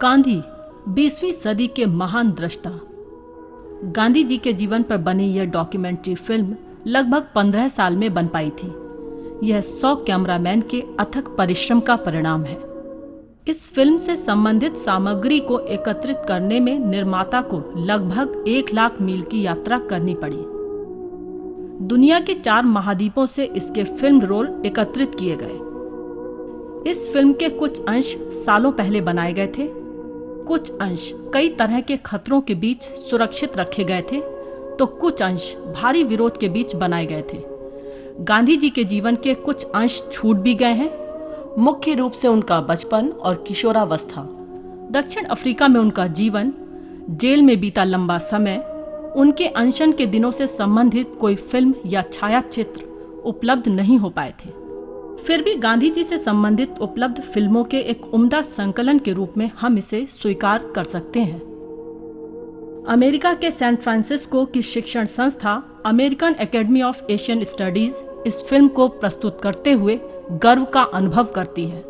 गांधी 20वीं सदी के महान दृष्टा। गांधी जी के जीवन पर बनी यह डॉक्यूमेंट्री फिल्म लगभग 15 साल में बन पाई थी। यह 100 कैमरामैन के अथक परिश्रम का परिणाम है। इस फिल्म से संबंधित सामग्री को एकत्रित करने में निर्माता को लगभग 1 लाख मील की यात्रा करनी पड़ी। दुनिया के 4 महाद्वीपों से इसके फिल्म रोल एकत्रित किए गए। इस फिल्म के कुछ अंश सालों पहले बनाए गए थे, कुछ अंश कई तरह के खतरों के बीच सुरक्षित रखे गए थे, तो कुछ अंश भारी विरोध के बीच बनाए गए थे। गांधी जी के जीवन के कुछ अंश छूट भी गए हैं, मुख्य रूप से उनका बचपन और किशोरावस्था। दक्षिण अफ्रीका में उनका जीवन, जेल में बीता लंबा समय, उनके अनशन के दिनों से संबंधित कोई फिल्म या छायाचित्र उपलब्ध नहीं हो पाए थे। फिर भी गांधी जी से संबंधित उपलब्ध फिल्मों के एक उम्दा संकलन के रूप में हम इसे स्वीकार कर सकते हैं। अमेरिका के सैन फ्रांसिस्को की शिक्षण संस्था American academy of Asian studies इस फिल्म को प्रस्तुत करते हुए गर्व का अनुभव करती है।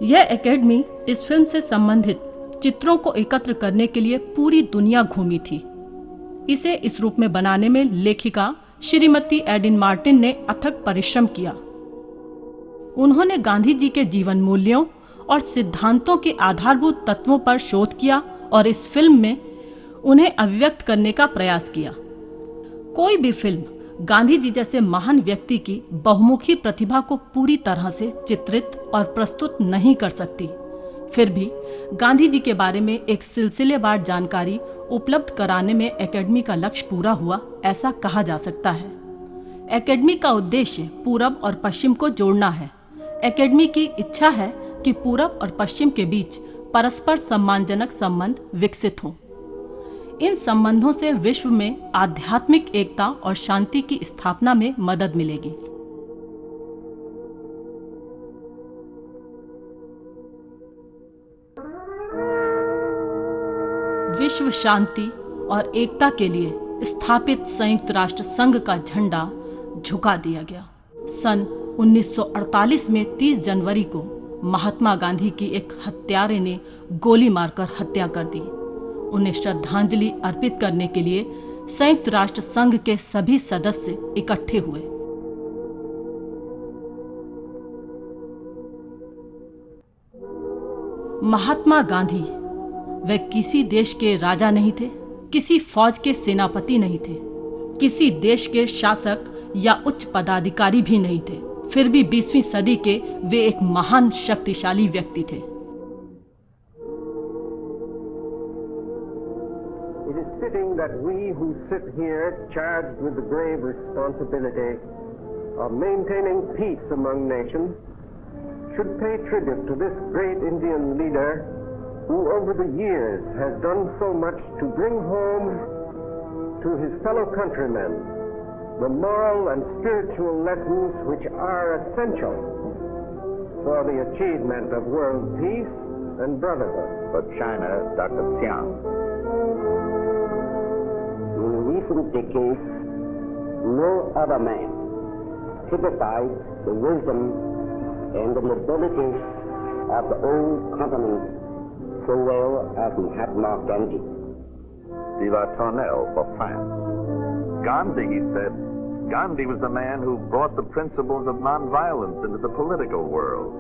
यह एकेडमी इस फिल्म से संबंधित चित्रों को एकत्र करने के लिए पूरी दुनिया घूमी थी। इसे इस रूप में बनाने में लेखिका श्रीमती एडिन मार्टिन ने अथक परिश्रम किया। उन्होंने गांधी जी के जीवन मूल्यों और सिद्धांतों के आधारभूत तत्वों पर शोध किया और इस फिल्म में उन्हें अभिव्यक्त करने का प्रयास किया। कोई भी फिल्म गांधी जी जैसे महान व्यक्ति की बहुमुखी प्रतिभा को पूरी तरह से चित्रित और प्रस्तुत नहीं कर सकती। फिर भी गांधी जी के बारे में एक सिलसिलेवार जानकारी उपलब्ध कराने में एकेडमी का लक्ष्य पूरा हुआ, ऐसा कहा जा सकता है। एकेडमी का उद्देश्य पूरब और पश्चिम को जोड़ना है। एकेडमी की इच्छा है कि पूरब और पश्चिम के बीच परस्पर सम्मानजनक संबंध विकसित हों। इन संबंधों से विश्व में आध्यात्मिक एकता और शांति की स्थापना में मदद मिलेगी। विश्व शांति और एकता के लिए स्थापित संयुक्त राष्ट्र संघ का झंडा झुका दिया गया। सन 1948 में 30 जनवरी को महात्मा गांधी की एक हत्यारे ने गोली मारकर हत्या कर दी। उन्हें श्रद्धांजलि अर्पित करने के लिए संयुक्त राष्ट्र संघ के सभी सदस्य इकट्ठे हुए। महात्मा गांधी वे किसी देश के राजा नहीं थे, किसी फौज के सेनापति नहीं थे, किसी देश के शासक या उच्च पदाधिकारी भी नहीं थे। फिर भी 20वीं सदी के वे एक महान शक्तिशाली व्यक्ति थे। It is fitting that we who sit here charged with the grave responsibility of maintaining peace among nations should pay tribute to this great Indian leader who over the years has done so much to bring home to his fellow countrymen the moral and spiritual lessons which are essential for the achievement of world peace and brotherhood. For China, Dr. Xiang. In recent decades, no other man typified the wisdom and the nobility of the old continent so well as Mahatma Gandhi. De La Tournelle for France. Gandhi, he said, Gandhi was the man who brought the principles of nonviolence into the political world.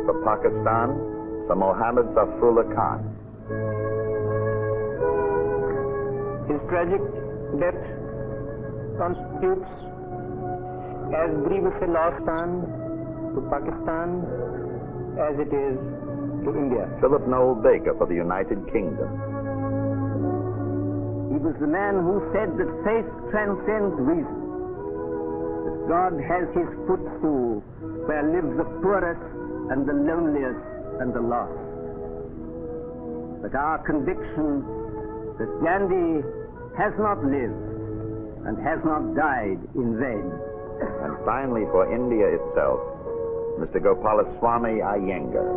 For Pakistan, Sir Mohammad Zafrullah Khan. His tragic death constitutes as grievous a loss to Pakistan as it is to India. Philip Noel Baker for the United Kingdom. He was the man who said that faith transcends reason. That God has his footstool where live the poorest and the loneliest and the lost. But our conviction that Gandhi has not lived and has not died in vain. And finally, for India itself, Mr. Gopalaswamy Iyengar.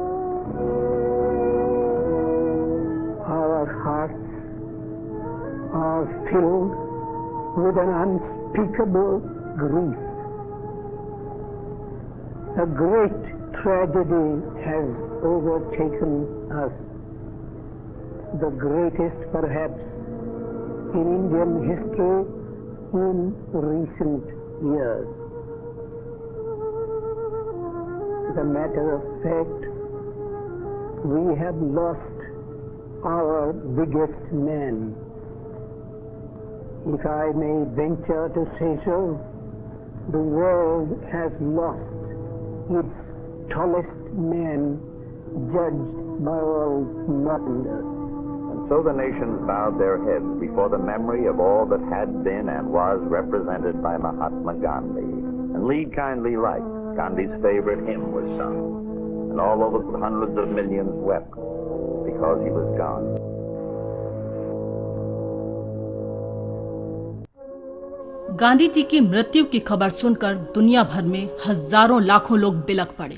Our hearts are filled with an unspeakable grief. A great tragedy has overtaken us, the greatest perhaps in Indian history in recent years. As a matter of fact, we have lost our biggest man. If I may venture to say so, the world has lost its tallest man, judged by all moderners. And so the nations bowed their heads before the memory of all that had been and was represented by Mahatma Gandhi. And Lead Kindly Light, Gandhi's favorite hymn, was sung. And all over the hundreds of millions wept because he was gone. Gandhi ji की मृत्यु की खबर सुनकर दुनिया भर में हजारों लाखों लोग बिलख पड़े।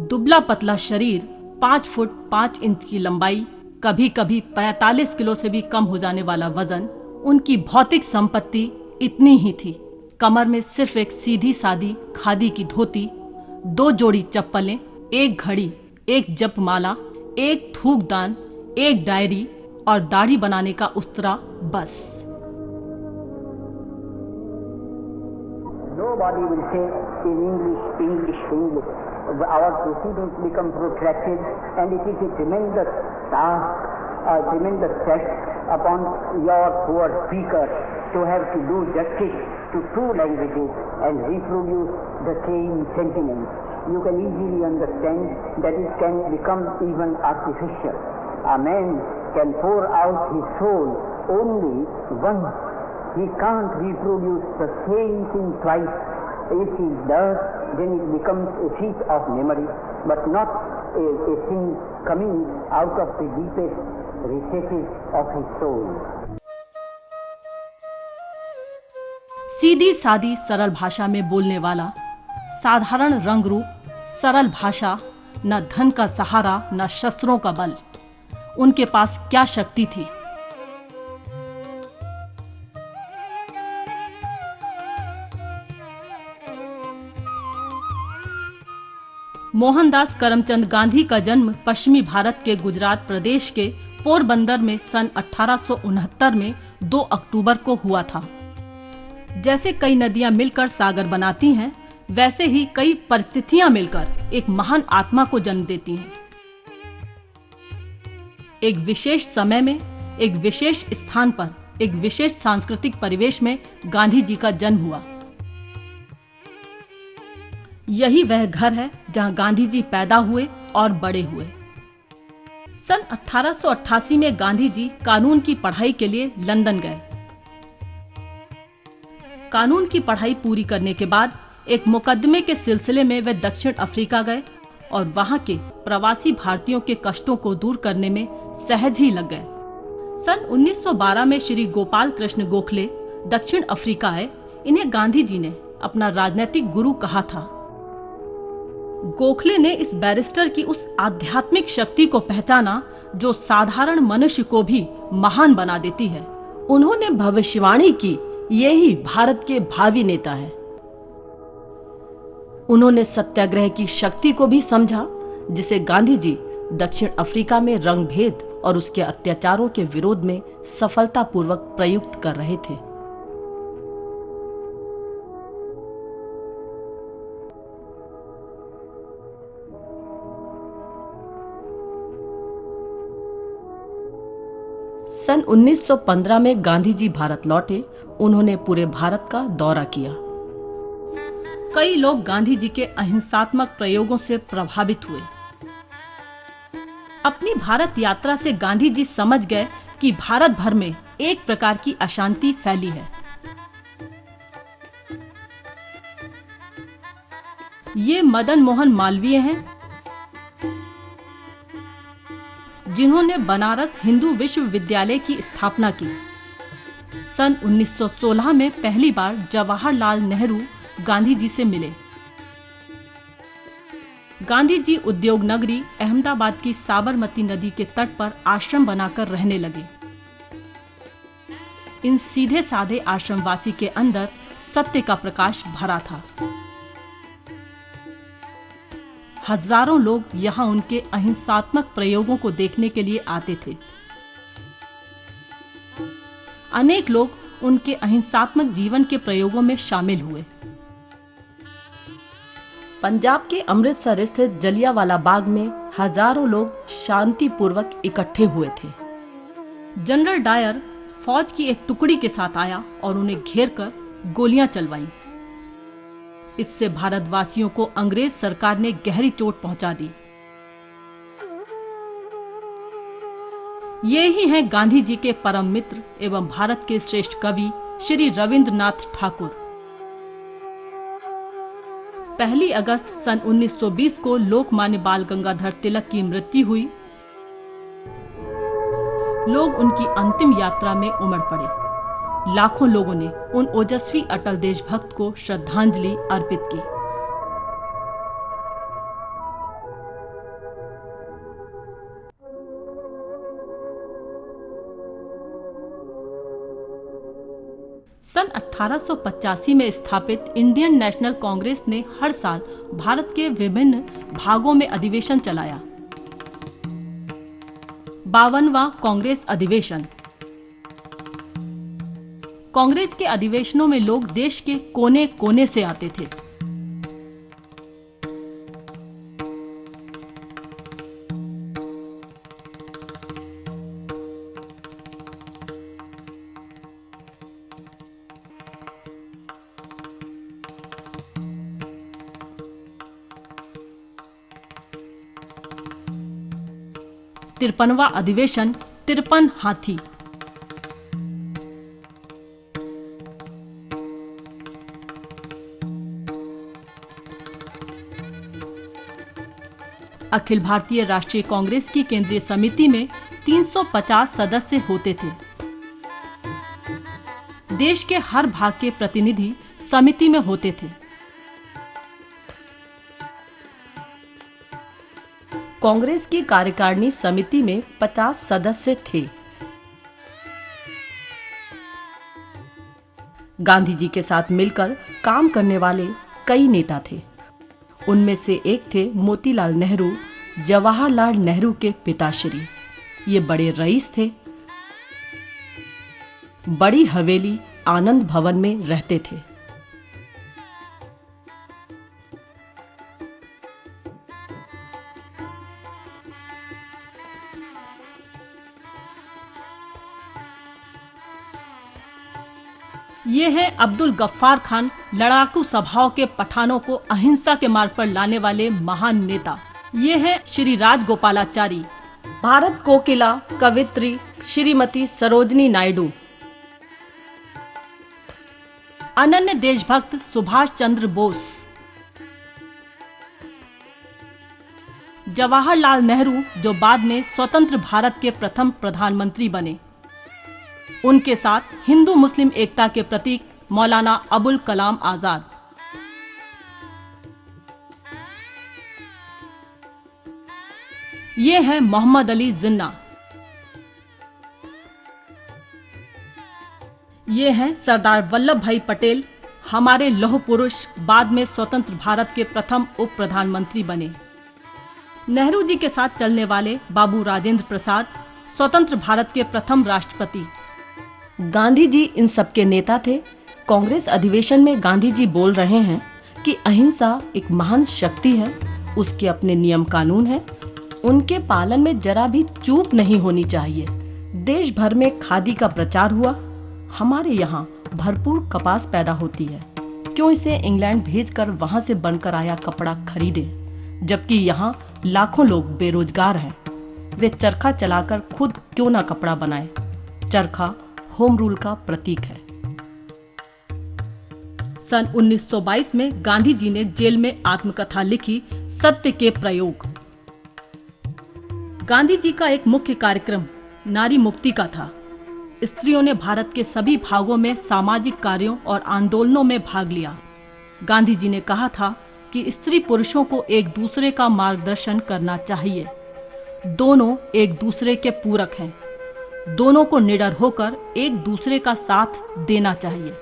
दुबला पतला शरीर, 5 फुट 5 इंच की लंबाई, कभी कभी 45 किलो से भी कम हो जाने वाला वजन, उनकी भौतिक संपत्ति इतनी ही थी। कमर में सिर्फ एक सीधी सादी खादी की धोती, 2 जोड़ी चप्पलें, 1 घड़ी, 1 जपमाला, 1 थूकदान, 1 डायरी और दाढ़ी बनाने का उस्तरा बस। Nobody will say in English. Our proceedings become protracted, and it is a tremendous task, a tremendous test upon your poor speaker to have to do justice to 2 languages and reproduce the same sentiments. You can easily understand that it can become even artificial. A man can pour out his soul only once. He can't reproduce the same thing twice. If he does, then it becomes a feat of memory, but not a thing coming out of the deepest recesses of his soul. सीधी सादी सरल भाषा में बोलने वाला, साधारण रंग रूप, सरल भाषा, न धन का सहारा न शस्त्रों का बल। उनके पास क्या शक्ति थी? मोहनदास करमचंद गांधी का जन्म पश्चिमी भारत के गुजरात प्रदेश के पोरबंदर में सन 1869 में 2 अक्टूबर को हुआ था। जैसे कई नदियां मिलकर सागर बनाती हैं, वैसे ही कई परिस्थितियां मिलकर एक महान आत्मा को जन्म देती हैं। एक विशेष समय में, एक विशेष स्थान पर, एक विशेष सांस्कृतिक परिवेश में गांधी जी का जन्म हुआ। यही वह घर है जहां गांधी जी पैदा हुए और बड़े हुए। सन 1888 में गांधी जी कानून की पढ़ाई के लिए लंदन गए। कानून की पढ़ाई पूरी करने के बाद एक मुकदमे के सिलसिले में वे दक्षिण अफ्रीका गए और वहां के प्रवासी भारतीयों के कष्टों को दूर करने में सहज ही लग गए। सन 1912 में श्री गोपाल कृष्ण गोखले दक्षिण अफ्रीका आए। इन्हें गांधी जी ने अपना राजनीतिक गुरु कहा था। गोखले ने इस बैरिस्टर की उस आध्यात्मिक शक्ति को पहचाना जो साधारण मनुष्य को भी महान बना देती है। उन्होंने भविष्यवाणी की, यही भारत के भावी नेता हैं। उन्होंने सत्याग्रह की शक्ति को भी समझा, जिसे गांधी जी दक्षिण अफ्रीका में रंगभेद और उसके अत्याचारों के विरोध में सफलतापूर्वक प्रयुक्त कर रहे थे। सन 1915 में गांधी जी भारत लौटे। उन्होंने पूरे भारत का दौरा किया। कई लोग गांधी जी के अहिंसात्मक प्रयोगों से प्रभावित हुए। अपनी भारत यात्रा से गांधी जी समझ गए कि भारत भर में एक प्रकार की अशांति फैली है। ये मदन मोहन मालवीय हैं, जिन्होंने बनारस हिंदू विश्वविद्यालय की स्थापना की। सन 1916 में पहली बार जवाहरलाल नेहरू गांधी जी से मिले। गांधी जी उद्योग नगरी अहमदाबाद की साबरमती नदी के तट पर आश्रम बनाकर रहने लगे। इन सीधे साधे आश्रमवासी के अंदर सत्य का प्रकाश भरा था। हजारों लोग यहाँ उनके अहिंसात्मक प्रयोगों को देखने के लिए आते थे। अनेक लोग उनके अहिंसात्मक जीवन के प्रयोगों में शामिल हुए। पंजाब के अमृतसर स्थित जलियांवाला बाग में हजारों लोग शांतिपूर्वक इकट्ठे हुए थे। जनरल डायर फौज की एक टुकड़ी के साथ आया और उन्हें घेरकर गोलियां चलवाईं। इससे भारतवासियों को अंग्रेज सरकार ने गहरी चोट पहुंचा दी। ये ही हैं गांधी जी के परम मित्र एवं भारत के श्रेष्ठ कवि श्री रविंद्रनाथ ठाकुर। 1 अगस्त सन 1920 को लोकमान्य बाल गंगाधर तिलक की मृत्यु हुई। लोग उनकी अंतिम यात्रा में उमड़ पड़े। लाखों लोगों ने उन ओजस्वी अटल देशभक्त को श्रद्धांजलि अर्पित की। सन 1885 में स्थापित इंडियन नेशनल कांग्रेस ने हर साल भारत के विभिन्न भागों में अधिवेशन चलाया। 52वां कांग्रेस अधिवेशन। कांग्रेस के अधिवेशनों में लोग देश के कोने कोने से आते थे। तिरपनवां अधिवेशन 53 हाथी। अखिल भारतीय राष्ट्रीय कांग्रेस की केंद्रीय समिति में 350 सदस्य होते थे। देश के हर भाग के प्रतिनिधि समिति में होते थे। कांग्रेस की कार्यकारिणी समिति में 50 सदस्य थे। गांधी जी के साथ मिलकर काम करने वाले कई नेता थे। उनमें से एक थे मोतीलाल नेहरू, जवाहरलाल नेहरू के पिताश्री। ये बड़े रईस थे। बड़ी हवेली आनंद भवन में रहते थे। ये है अब्दुल गफ्फार खान, लड़ाकू सभाओं के पठानों को अहिंसा के मार्ग पर लाने वाले महान नेता। ये है श्री राजगोपालाचारी, भारत कोकिला कवित्री श्रीमती सरोजनी नायडू, अनन्य देशभक्त सुभाष चंद्र बोस, जवाहरलाल नेहरू जो बाद में स्वतंत्र भारत के प्रथम प्रधानमंत्री बने। उनके साथ हिंदू मुस्लिम एकता के प्रतीक मौलाना अबुल कलाम आजाद। ये है मोहम्मद अली जिन्ना। ये हैं सरदार वल्लभ भाई पटेल, हमारे लौह पुरुष, बाद में स्वतंत्र भारत के प्रथम उप प्रधानमंत्री बने। नेहरू जी के साथ चलने वाले बाबू राजेंद्र प्रसाद, स्वतंत्र भारत के प्रथम राष्ट्रपति। गांधी जी इन सबके नेता थे। कांग्रेस अधिवेशन में गांधी जी बोल रहे हैं कि अहिंसा एक महान शक्ति है, उसके अपने नियम कानून हैं, उनके पालन में जरा भी चूक नहीं होनी चाहिए। देश भर में खादी का प्रचार हुआ। हमारे यहाँ भरपूर कपास पैदा होती है, क्यों इसे इंग्लैंड भेजकर वहां से बनकर आया कपड़ा खरीदें, जबकि यहाँ लाखों लोग बेरोजगार हैं। वे चरखा चलाकर खुद क्यों ना कपड़ा बनाए। चरखा होम रूल का प्रतीक है। सन 1922 में गांधी जी ने जेल में आत्मकथा लिखी, सत्य के प्रयोग। गांधी जी का एक मुख्य कार्यक्रम नारी मुक्ति का था। स्त्रियों ने भारत के सभी भागों में सामाजिक कार्यों और आंदोलनों में भाग लिया। गांधी जी ने कहा था कि स्त्री पुरुषों को एक दूसरे का मार्गदर्शन करना चाहिए। दोनों एक दूसरे के पूरक हैं। दोनों को निडर होकर एक दूसरे का साथ देना चाहिए,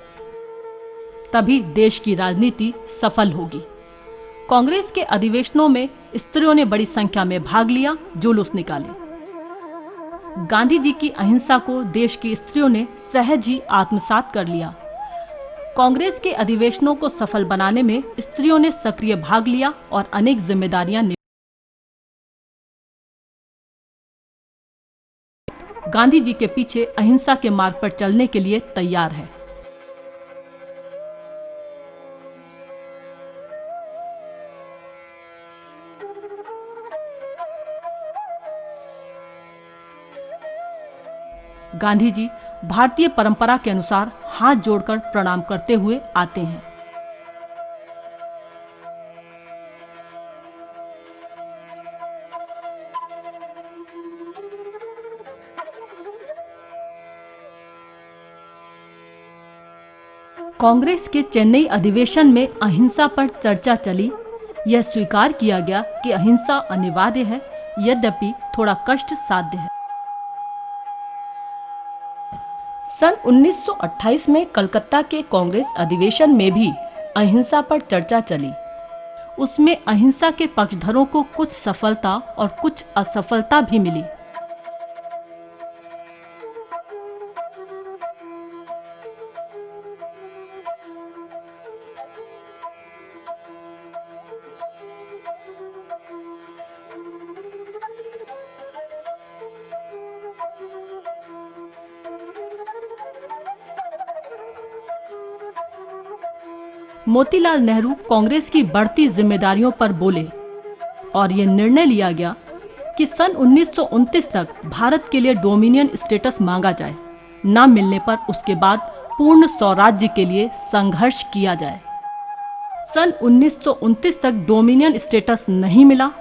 तभी देश की राजनीति सफल होगी। कांग्रेस के अधिवेशनों में स्त्रियों ने बड़ी संख्या में भाग लिया, जुलूस निकाले। गांधी जी की अहिंसा को देश की स्त्रियों ने सहज ही आत्मसात कर लिया। कांग्रेस के अधिवेशनों को सफल बनाने में स्त्रियों ने सक्रिय भाग लिया और अनेक जिम्मेदारियां गांधी जी के पीछे अहिंसा के मार्ग पर चलने के लिए तैयार है। गांधी जी भारतीय परंपरा के अनुसार हाथ जोड़कर प्रणाम करते हुए आते हैं। कांग्रेस के चेन्नई अधिवेशन में अहिंसा पर चर्चा चली। यह स्वीकार किया गया कि अहिंसा अनिवार्य है, यद्यपि थोड़ा कष्ट साध्य है। सन 1928 में कलकत्ता के कांग्रेस अधिवेशन में भी अहिंसा पर चर्चा चली। उसमें अहिंसा के पक्षधरों को कुछ सफलता और कुछ असफलता भी मिली। मोतीलाल नेहरू कांग्रेस की बढ़ती जिम्मेदारियों पर बोले और यह निर्णय लिया गया कि सन 1929 तक भारत के लिए डोमिनियन स्टेटस मांगा जाए। न मिलने पर उसके बाद पूर्ण स्वराज्य के लिए संघर्ष किया जाए। सन 1929 तक डोमिनियन स्टेटस नहीं मिला।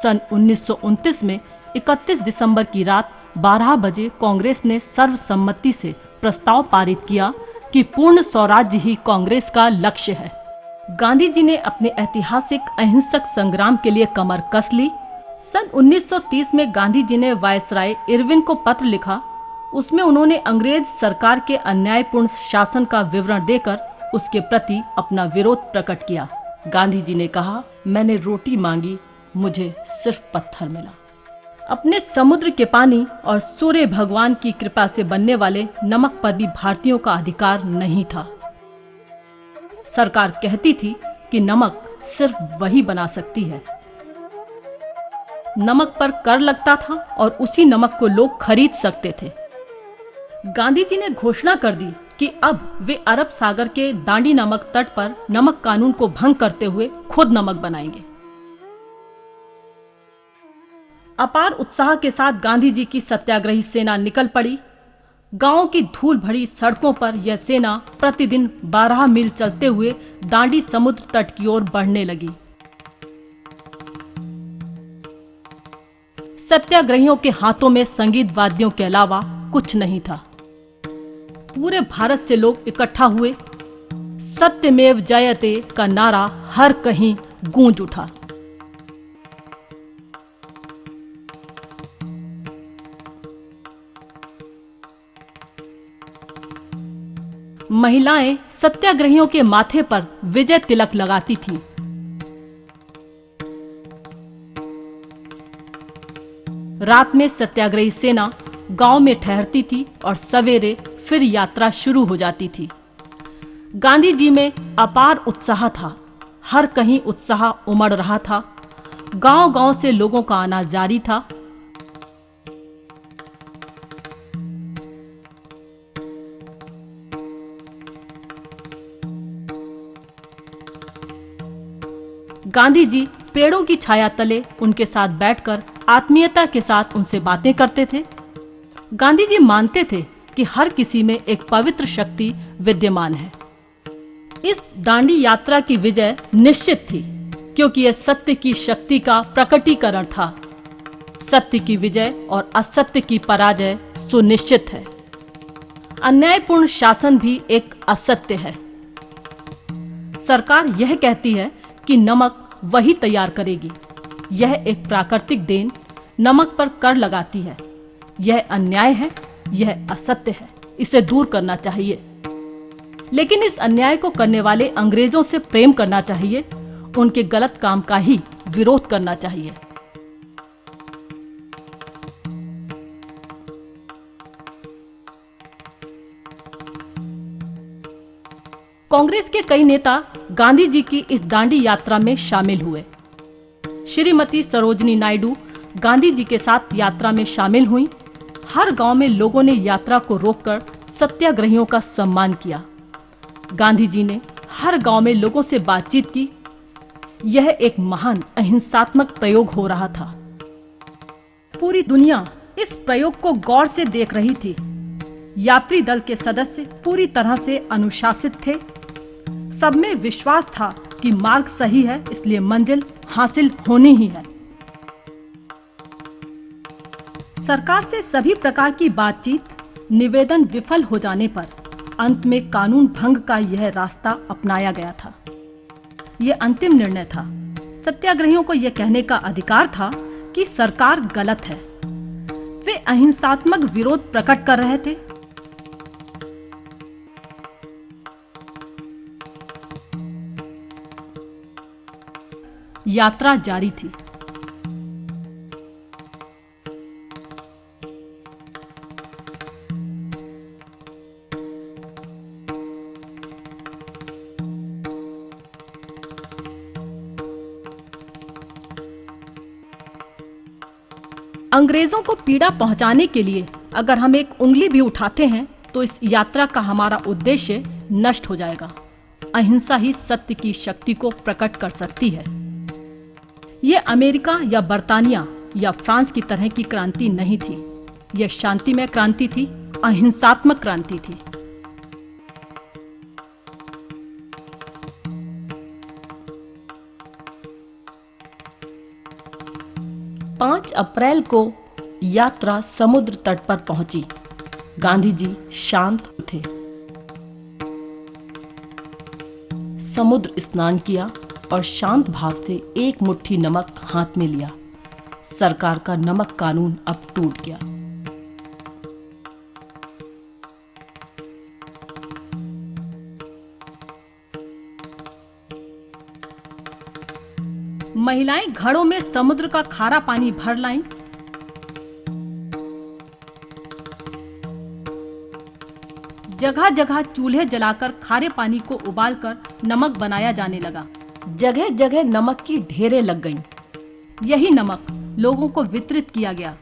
सन 1929 में 31 दिसंबर की रात 12 बजे कांग्रेस ने सर्वसम्मति से प्रस्ताव पारित किया कि पूर्ण स्वराज्य ही कांग्रेस का लक्ष्य है। गांधी जी ने अपने ऐतिहासिक अहिंसक संग्राम के लिए कमर कस ली। सन 1930 में गांधी जी ने वायसराय इरविन को पत्र लिखा। उसमें उन्होंने अंग्रेज सरकार के अन्यायपूर्ण शासन का विवरण देकर उसके प्रति अपना विरोध प्रकट किया। गांधी जी ने कहा, मैंने रोटी मांगी, मुझे सिर्फ पत्थर मिला। अपने समुद्र के पानी और सूर्य भगवान की कृपा से बनने वाले नमक पर भी भारतीयों का अधिकार नहीं था। सरकार कहती थी कि नमक सिर्फ वही बना सकती है। नमक पर कर लगता था और उसी नमक को लोग खरीद सकते थे। गांधी जी ने घोषणा कर दी कि अब वे अरब सागर के दांडी नामक तट पर नमक कानून को भंग करते हुए खुद नमक बनाएंगे। अपार उत्साह के साथ गांधी जी की सत्याग्रही सेना निकल पड़ी। गांवों की धूल भरी सड़कों पर यह सेना प्रतिदिन 12 मील चलते हुए दांडी समुद्र तट की ओर बढ़ने लगी। सत्याग्रहियों के हाथों में संगीत वाद्यों के अलावा कुछ नहीं था। पूरे भारत से लोग इकट्ठा हुए। सत्यमेव जयते का नारा हर कहीं गूंज उठा। महिलाएं सत्याग्रहियों के माथे पर विजय तिलक लगाती थीं। रात में सत्याग्रही सेना गांव में ठहरती थी और सवेरे फिर यात्रा शुरू हो जाती थी। गांधी जी में अपार उत्साह था। हर कहीं उत्साह उमड़ रहा था। गांव-गांव से लोगों का आना जारी था। गांधी जी पेड़ों की छाया तले उनके साथ बैठकर आत्मीयता के साथ उनसे बातें करते थे। गांधी जी मानते थे कि हर किसी में एक पवित्र शक्ति विद्यमान है। इस दांडी यात्रा की विजय निश्चित थी, क्योंकि यह सत्य की शक्ति का प्रकटीकरण था। सत्य की विजय और असत्य की पराजय सुनिश्चित है। अन्यायपूर्ण शासन भी एक असत्य है। सरकार यह कहती है कि नमक वही तैयार करेगी। यह एक प्राकृतिक देन, नमक पर कर लगाती है। यह अन्याय है, यह असत्य है, इसे दूर करना चाहिए। लेकिन इस अन्याय को करने वाले अंग्रेजों से प्रेम करना चाहिए, उनके गलत काम का ही विरोध करना चाहिए। कांग्रेस के कई नेता गांधी जी की इस दांडी यात्रा में शामिल हुए। श्रीमती सरोजिनी नायडू गांधी जी के साथ यात्रा में शामिल हुई। हर गांव में लोगों ने यात्रा को रोककर सत्याग्रहियों का सम्मान किया। गांधी जी ने हर गांव में लोगों से बातचीत की। यह एक महान अहिंसात्मक प्रयोग हो रहा था। पूरी दुनिया इस प्रयोग को गौर से देख रही थी। यात्री दल के सदस्य पूरी तरह से अनुशासित थे। सब में विश्वास था कि मार्ग सही है, इसलिए मंजिल हासिल होनी ही है। सरकार से सभी प्रकार की बातचीत, निवेदन विफल हो जाने पर अंत में कानून भंग का यह रास्ता अपनाया गया था। यह अंतिम निर्णय था। सत्याग्रहियों को यह कहने का अधिकार था कि सरकार गलत है। वे अहिंसात्मक विरोध प्रकट कर रहे थे। यात्रा जारी थी। अंग्रेजों को पीड़ा पहुंचाने के लिए अगर हम एक उंगली भी उठाते हैं तो इस यात्रा का हमारा उद्देश्य नष्ट हो जाएगा। अहिंसा ही सत्य की शक्ति को प्रकट कर सकती है। यह अमेरिका या बर्तानिया या फ्रांस की तरह की क्रांति नहीं थी। यह शांतिमय क्रांति थी, अहिंसात्मक क्रांति थी। पाँच अप्रैल को यात्रा समुद्र तट पर पहुंची। गांधी जी शांत थे। समुद्र स्नान किया और शांत भाव से एक मुट्ठी नमक हाथ में लिया। सरकार का नमक कानून अब टूट गया। महिलाएं घड़ों में समुद्र का खारा पानी भर लाईं। जगह जगह चूल्हे जलाकर खारे पानी को उबालकर नमक बनाया जाने लगा। जगह जगह नमक की ढेरें लग गईं। यही नमक लोगों को वितरित किया गया।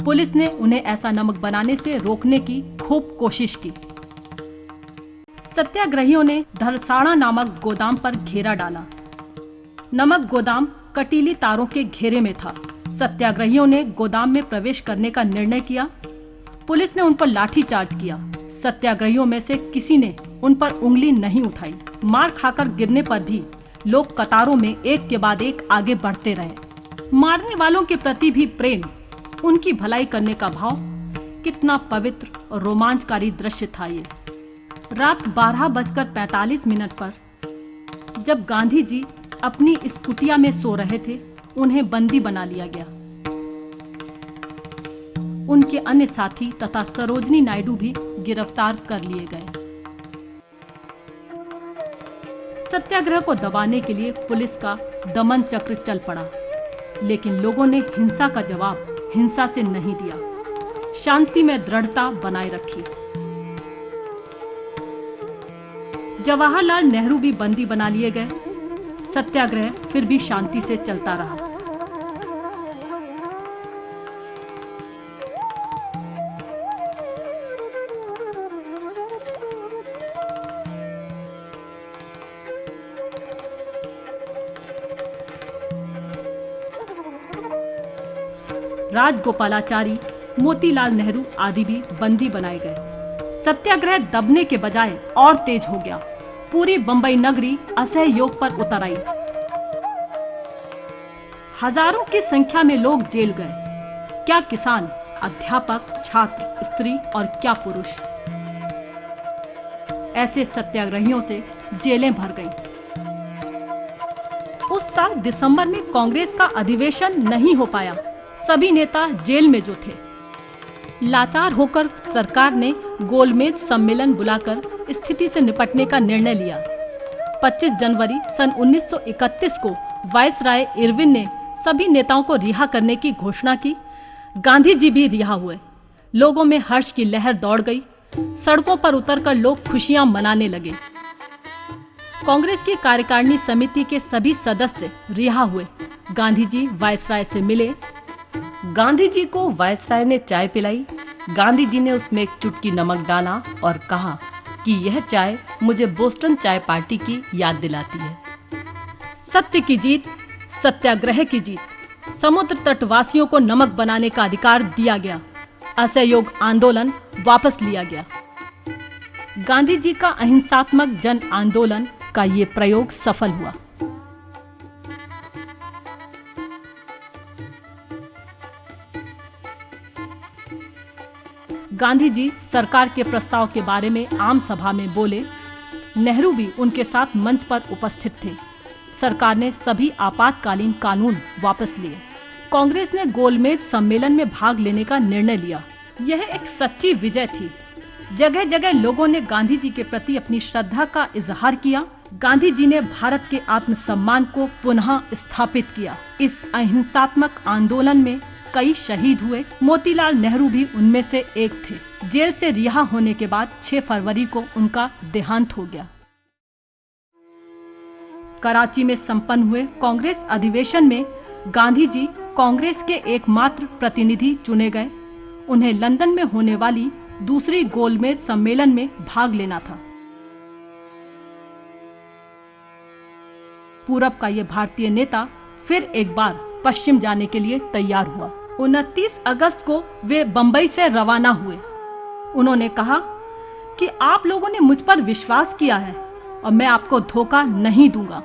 पुलिस ने उन्हें ऐसा नमक बनाने से रोकने की खूब कोशिश की। सत्याग्रहियों ने धरसाड़ा नामक गोदाम पर घेरा डाला। नमक गोदाम कटीली तारों के घेरे में था। सत्याग्रहियों ने गोदाम में प्रवेश करने का निर्णय किया। पुलिस ने उन पर लाठीचार्ज किया। सत्याग्रहियों में से किसी ने उन पर उंगली नहीं उठाई। मार खाकर गिरने पर भी लोग कतारों में एक के बाद एक आगे बढ़ते रहे। मारने वालों के प्रति भी प्रेम, उनकी भलाई करने का भाव, कितना पवित्र और रोमांचकारी दृश्य था ये। रात 12:45 पर जब गांधी जी अपनी इस कुटिया में सो रहे थे, उन्हें बंदी बना लिया गया। उनके अन्य साथी तथा सरोजिनी नायडू भी गिरफ्तार कर लिए गए। सत्याग्रह को दबाने के लिए पुलिस का दमन चक्र चल पड़ा, लेकिन लोगों ने हिंसा का जवाब हिंसा से नहीं दिया। शांति में दृढ़ता बनाए रखी। जवाहरलाल नेहरू भी बंदी बना लिए गए। सत्याग्रह फिर भी शांति से चलता रहा। राजगोपालाचारी, मोतीलाल नेहरू आदि भी बंदी बनाए गए। सत्याग्रह दबने के बजाय और तेज हो गया। पूरी बंबई नगरी असहयोग पर उतर आई। हजारों की संख्या में लोग जेल गए। क्या किसान, अध्यापक, छात्र, स्त्री और क्या पुरुष। ऐसे सत्याग्रहियों से जेलें भर गईं। उस साल दिसंबर में कांग्रेस का अधिवेशन नहीं हो पाया। सभी नेता जेल में जो थे। लाचार होकर सरकार ने गोलमेज सम्मेलन बुलाकर स्थिति से निपटने का निर्णय लिया। 25 जनवरी सन 1931 को वायसराय इरविन ने सभी नेताओं को रिहा करने की घोषणा की। गांधी जी भी रिहा हुए। लोगों में हर्ष की लहर दौड़ गई। सड़कों पर उतरकर लोग खुशियां मनाने लगे। कांग्रेस की कार्यकारिणी समिति के सभी सदस्य रिहा हुए। गांधी जी वायसराय से मिले। गांधी जी को वायसराय ने चाय पिलाई। गांधी जी ने उसमें एक चुटकी नमक डाला और कहा कि यह चाय मुझे बोस्टन चाय पार्टी की याद दिलाती है। सत्य की जीत, सत्याग्रह की जीत। समुद्र तटवासियों को नमक बनाने का अधिकार दिया गया। असहयोग आंदोलन वापस लिया गया। गांधी जी का अहिंसात्मक जन आंदोलन का ये प्रयोग सफल हुआ। गांधी जी सरकार के प्रस्ताव के बारे में आम सभा में बोले। नेहरू भी उनके साथ मंच पर उपस्थित थे। सरकार ने सभी आपातकालीन कानून वापस लिए। कांग्रेस ने गोलमेज सम्मेलन में भाग लेने का निर्णय लिया। यह एक सच्ची विजय थी। जगह जगह लोगों ने गांधी जी के प्रति अपनी श्रद्धा का इजहार किया। गांधी जी ने भारत के आत्मसम्मान को पुनः स्थापित किया। इस अहिंसात्मक आंदोलन में कई शहीद हुए। मोतीलाल नेहरू भी उनमें से एक थे। जेल से रिहा होने के बाद 6 फरवरी को उनका देहांत हो गया। कराची में संपन्न हुए कांग्रेस अधिवेशन में गांधी जी कांग्रेस के एकमात्र प्रतिनिधि चुने गए। उन्हें लंदन में होने वाली दूसरी गोलमेज सम्मेलन में भाग लेना था। पूरब का यह भारतीय नेता फिर एक बार पश्चिम जाने के लिए तैयार हुआ। 29 अगस्त को वे बंबई से रवाना हुए। उन्होंने कहा कि आप लोगों ने मुझ पर विश्वास किया है और मैं आपको धोखा नहीं दूंगा।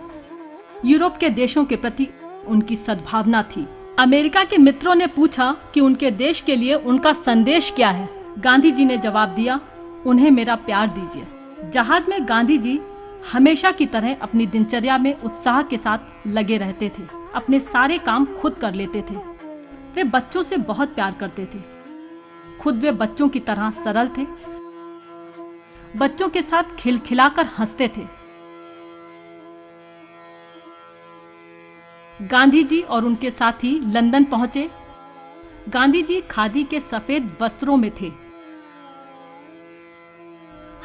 यूरोप के देशों के प्रति उनकी सद्भावना थी। अमेरिका के मित्रों ने पूछा कि उनके देश के लिए उनका संदेश क्या है। गांधी जी ने जवाब दिया, उन्हें मेरा प्यार दीजिए। जहाज में गांधी जी हमेशा की तरह अपनी दिनचर्या में उत्साह के साथ लगे रहते थे। अपने सारे काम खुद कर लेते थे। वे बच्चों से बहुत प्यार करते थे। खुद वे बच्चों की तरह सरल थे। बच्चों के साथ खिलखिलाकर हंसते थे। गांधी जी और उनके साथी लंदन पहुंचे। गांधी जी खादी के सफेद वस्त्रों में थे।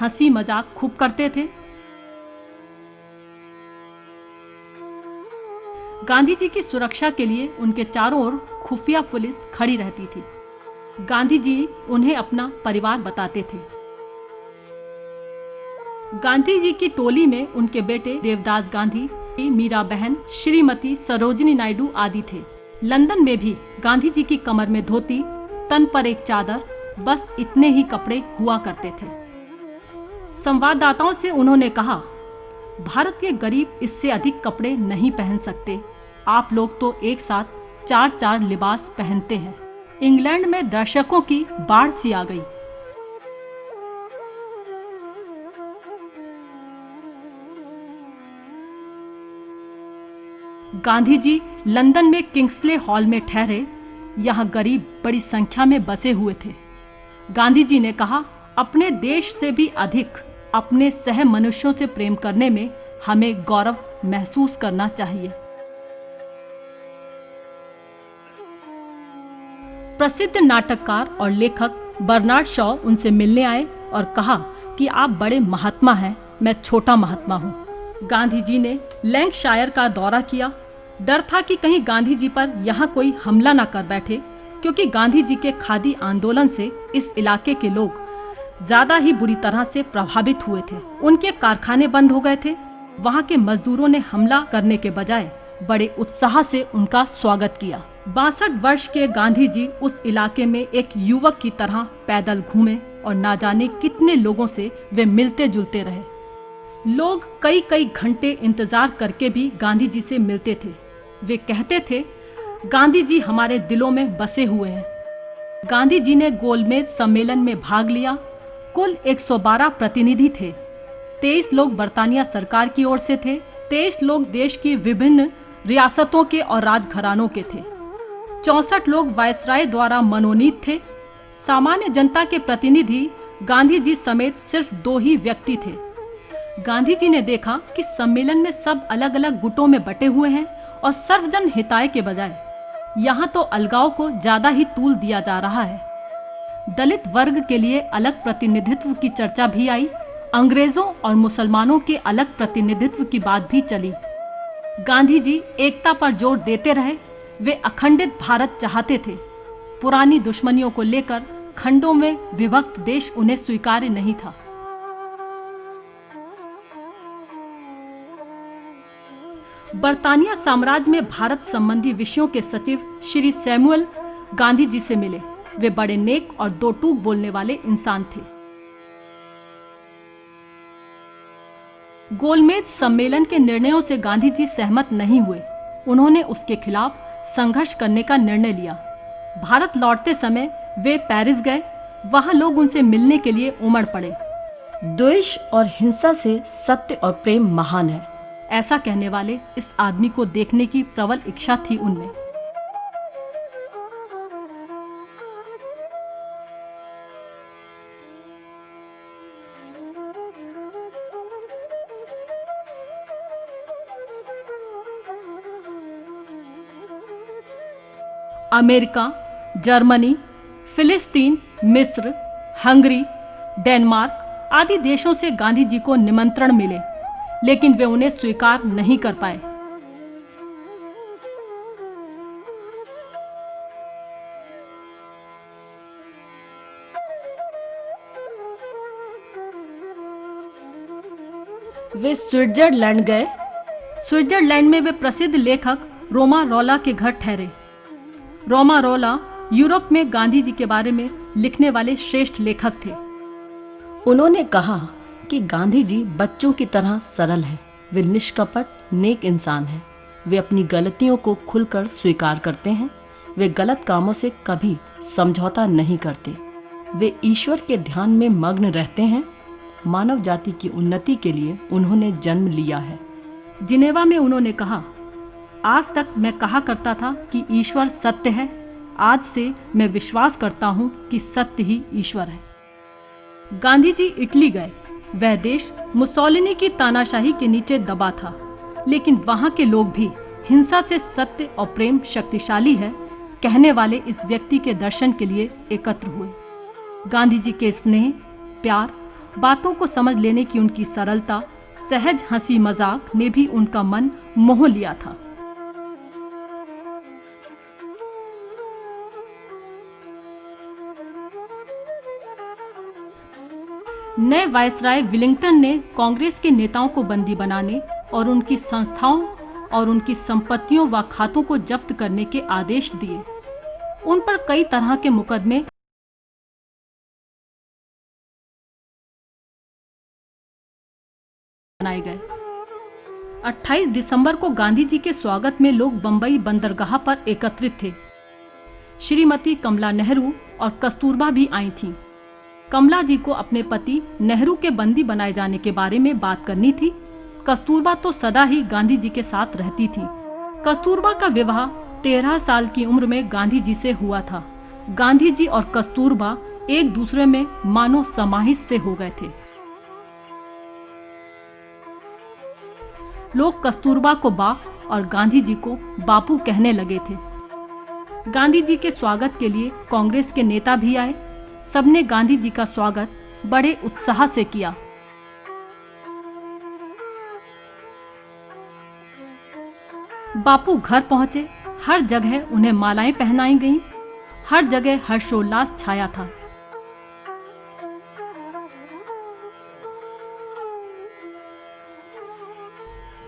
हंसी मजाक खूब करते थे। गांधी जी की सुरक्षा के लिए उनके चारों ओर खुफिया पुलिस खड़ी रहती थी। गांधी जी उन्हें अपना परिवार बताते थे। गांधी जी की टोली में उनके बेटे देवदास गांधी, मीरा बहन, श्रीमती सरोजिनी नायडू आदि थे। लंदन में भी गांधी जी की कमर में धोती, तन पर एक चादर, बस इतने ही कपड़े हुआ करते थे। संवाददाताओं से उन्होंने कहा, भारत के गरीब इससे अधिक कपड़े नहीं पहन सकते। आप लोग तो एक साथ 4-4 लिबास पहनते हैं। इंग्लैंड में दर्शकों की बाढ़ सी आ गई। गांधी जी लंदन में किंग्सले हॉल में ठहरे। यहाँ गरीब बड़ी संख्या में बसे हुए थे। गांधी जी ने कहा, अपने देश से भी अधिक अपने सह मनुष्यों से प्रेम करने में हमें गौरव महसूस करना चाहिए। प्रसिद्ध नाटककार और लेखक बर्नार्ड शॉ उनसे मिलने आए और कहा कि आप बड़े महात्मा हैं, मैं छोटा महात्मा हूँ। गांधी जी ने लैंकशायर का दौरा किया। डर था कि कहीं गांधी जी पर यहाँ कोई हमला न कर बैठे, क्योंकि गांधी जी के खादी आंदोलन से इस इलाके के लोग ज्यादा ही बुरी तरह से प्रभावित हुए थे। उनके कारखाने बंद हो गए थे। वहाँ के मजदूरों ने हमला करने के बजाय बड़े उत्साह से उनका स्वागत किया। 62 वर्ष के गांधी जी उस इलाके में एक युवक की तरह पैदल घूमे और ना जाने कितने लोगों से वे मिलते जुलते रहे। लोग कई कई घंटे इंतजार करके भी गांधी जी से मिलते थे। वे कहते थे, गांधी जी हमारे दिलों में बसे हुए हैं। गांधी जी ने गोलमेज सम्मेलन में भाग लिया। कुल 112 प्रतिनिधि थे। 23 लोग बरतानिया सरकार की ओर से थे। 23 लोग देश की विभिन्न रियासतों के और राजघरानों के थे। 64 लोग वायसराय द्वारा मनोनीत थे। सामान्य जनता के प्रतिनिधि गांधी जी समेत सिर्फ 2 ही व्यक्ति थे। गांधी जी ने देखा कि सम्मेलन में सब अलग अलग गुटों में बटे हुए हैं और सर्वजन हिताय के बजाय यहाँ तो अलगाव को ज्यादा ही तूल दिया जा रहा है। दलित वर्ग के लिए अलग प्रतिनिधित्व की चर्चा भी आई। अंग्रेजों और मुसलमानों के अलग प्रतिनिधित्व की बात भी चली। गांधी जी एकता पर जोर देते रहे। वे अखंडित भारत चाहते थे। पुरानी दुश्मनियों को लेकर खंडों में विभक्त देश उन्हें स्वीकार्य नहीं था। बरतानिया साम्राज्य में भारत संबंधी विषयों के सचिव श्री सैमुअल गांधी जी से मिले। वे बड़े नेक और दो टूक बोलने वाले इंसान थे। गोलमेज सम्मेलन के निर्णयों से गांधी जी सहमत नहीं हुए। उन्होंने उसके खिलाफ संघर्ष करने का निर्णय लिया। भारत लौटते समय वे पेरिस गए। वहां लोग उनसे मिलने के लिए उमड़ पड़े। द्वेष और हिंसा से सत्य और प्रेम महान है, ऐसा कहने वाले इस आदमी को देखने की प्रबल इच्छा थी उनमें। अमेरिका, जर्मनी, फिलिस्तीन, मिस्र, हंगरी, डेनमार्क आदि देशों से गांधी जी को निमंत्रण मिले, लेकिन वे उन्हें स्वीकार नहीं कर पाए। वे स्विट्जरलैंड गए। स्विट्जरलैंड में वे प्रसिद्ध लेखक रोमा रोला के घर ठहरे। रोमा रोला यूरोप में गांधी जी के बारे में लिखने वाले श्रेष्ठ लेखक थे। उन्होंने कहा कि गांधी जी बच्चों की तरह सरल हैं। वे निष्कपट नेक इंसान हैं। वे अपनी गलतियों को खुलकर स्वीकार करते हैं। वे गलत कामों से कभी समझौता नहीं करते। वे ईश्वर के ध्यान में मग्न रहते हैं। मानव जाति की उन्नति के लिए उन्होंने जन्म लिया है। जिनेवा में उन्होंने कहा, आज तक मैं कहा करता था कि ईश्वर सत्य है। आज से मैं विश्वास करता हूँ कि सत्य ही ईश्वर है। गांधी जी इटली गए। वह देश मुसोलिनी की तानाशाही के नीचे दबा था, लेकिन वहाँ के लोग भी हिंसा से सत्य और प्रेम शक्तिशाली है कहने वाले इस व्यक्ति के दर्शन के लिए एकत्र हुए। गांधी जी के स्नेह, प्यार, बातों को समझ लेने की उनकी सरलता, सहज हंसी मजाक ने भी उनका मन मोह लिया था। नए वायसराय विलिंगटन ने कांग्रेस के नेताओं को बंदी बनाने और उनकी संस्थाओं और उनकी संपत्तियों व खातों को जब्त करने के आदेश दिए। उन पर कई तरह के मुकदमे बनाए गए। 28 दिसंबर को गांधी जी के स्वागत में लोग बंबई बंदरगाह पर एकत्रित थे। श्रीमती कमला नेहरू और कस्तूरबा भी आई थीं। कमला जी को अपने पति नेहरू के बंदी बनाए जाने के बारे में बात करनी थी। कस्तूरबा तो सदा ही गांधी जी के साथ रहती थी। कस्तूरबा का विवाह 13 साल की उम्र में गांधी जी से हुआ था। गांधी जी और कस्तूरबा एक दूसरे में मानो समाहित से हो गए थे। लोग कस्तूरबा को बाप और गांधी जी को बापू कहने लगे थे। गांधी जी के स्वागत के लिए कांग्रेस के नेता भी आए। सबने गांधी जी का स्वागत बड़े उत्साह से किया। बापू घर पहुंचे। हर जगह उन्हें मालाएं पहनाई गईं। हर जगह हर्षोल्लास छाया था।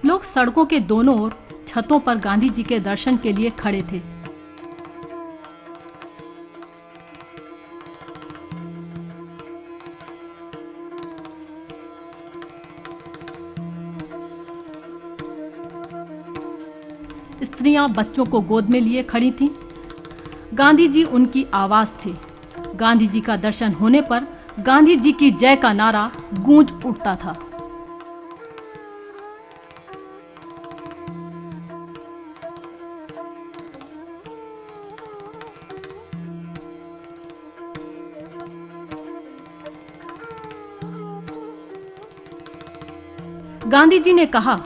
लोग सड़कों के दोनों ओर छतों पर गांधी जी के दर्शन के लिए खड़े थे। स्त्रियां बच्चों को गोद में लिए खड़ी थीं। गांधी जी उनकी आवाज थे। गांधी जी का दर्शन होने पर गांधी जी की जय का नारा गूंज उठता था। गांधी जी ने कहा,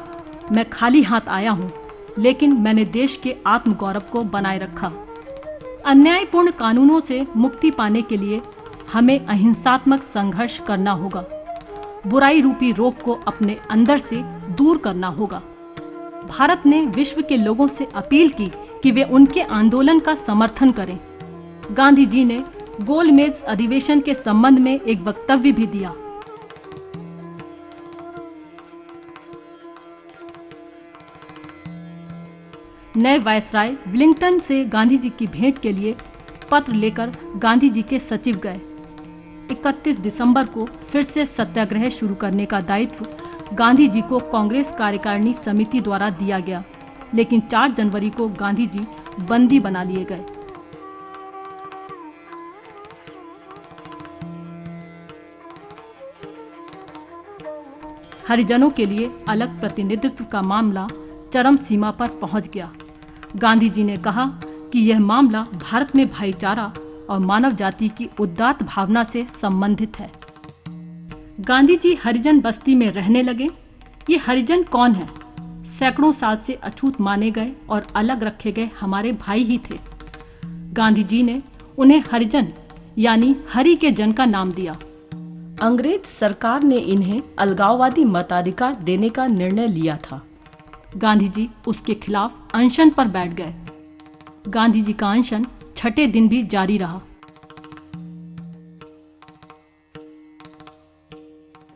मैं खाली हाथ आया हूं, लेकिन मैंने देश के आत्मगौरव को बनाए रखा। अन्यायपूर्ण कानूनों से मुक्ति पाने के लिए हमें अहिंसात्मक संघर्ष करना होगा। बुराई रूपी रोग को अपने अंदर से दूर करना होगा। भारत ने विश्व के लोगों से अपील की कि वे उनके आंदोलन का समर्थन करें। गांधी जी ने गोलमेज अधिवेशन के संबंध में एक वक्तव्य भी दिया। नए वायसराय वेलिंगटन से गांधी जी की भेंट के लिए पत्र लेकर गांधी जी के सचिव गए। 31 दिसंबर को फिर से सत्याग्रह शुरू करने का दायित्व गांधी जी को कांग्रेस कार्यकारिणी समिति द्वारा दिया गया, लेकिन 4 जनवरी को गांधी जी बंदी बना लिए गए। हरिजनों के लिए अलग प्रतिनिधित्व का मामला चरम सीमा पर पहुंच गया। गांधी जी ने कहा कि यह मामला भारत में भाईचारा और मानव जाति की उदात्त भावना से संबंधित है। गांधी जी हरिजन बस्ती में रहने लगे। ये हरिजन कौन है? सैकड़ों साल से अछूत माने गए और अलग रखे गए हमारे भाई ही थे। गांधी जी ने उन्हें हरिजन यानी हरि के जन का नाम दिया। अंग्रेज सरकार ने इन्हें अलगाववादी मताधिकार देने का निर्णय लिया था। गांधी जी उसके खिलाफ अनशन पर बैठ गए। गांधी जी का अनशन 6ठे दिन भी जारी रहा।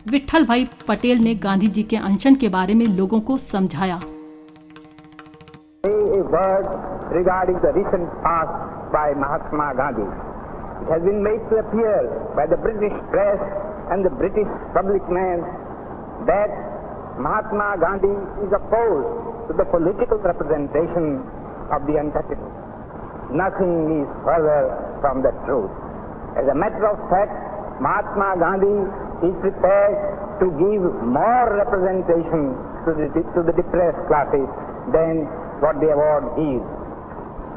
विट्ठल भाई पटेल ने गांधी जी के अनशन के बारे में लोगों को समझाया। A word regarding the recent past by Mahatma Gandhi. It has been made to appear by the British press and the British public man that Mahatma Gandhi is opposed to the political representation of the untouchable. Nothing is further from the truth. As a matter of fact, Mahatma Gandhi is prepared to give more representation to the depressed classes than what the award gives.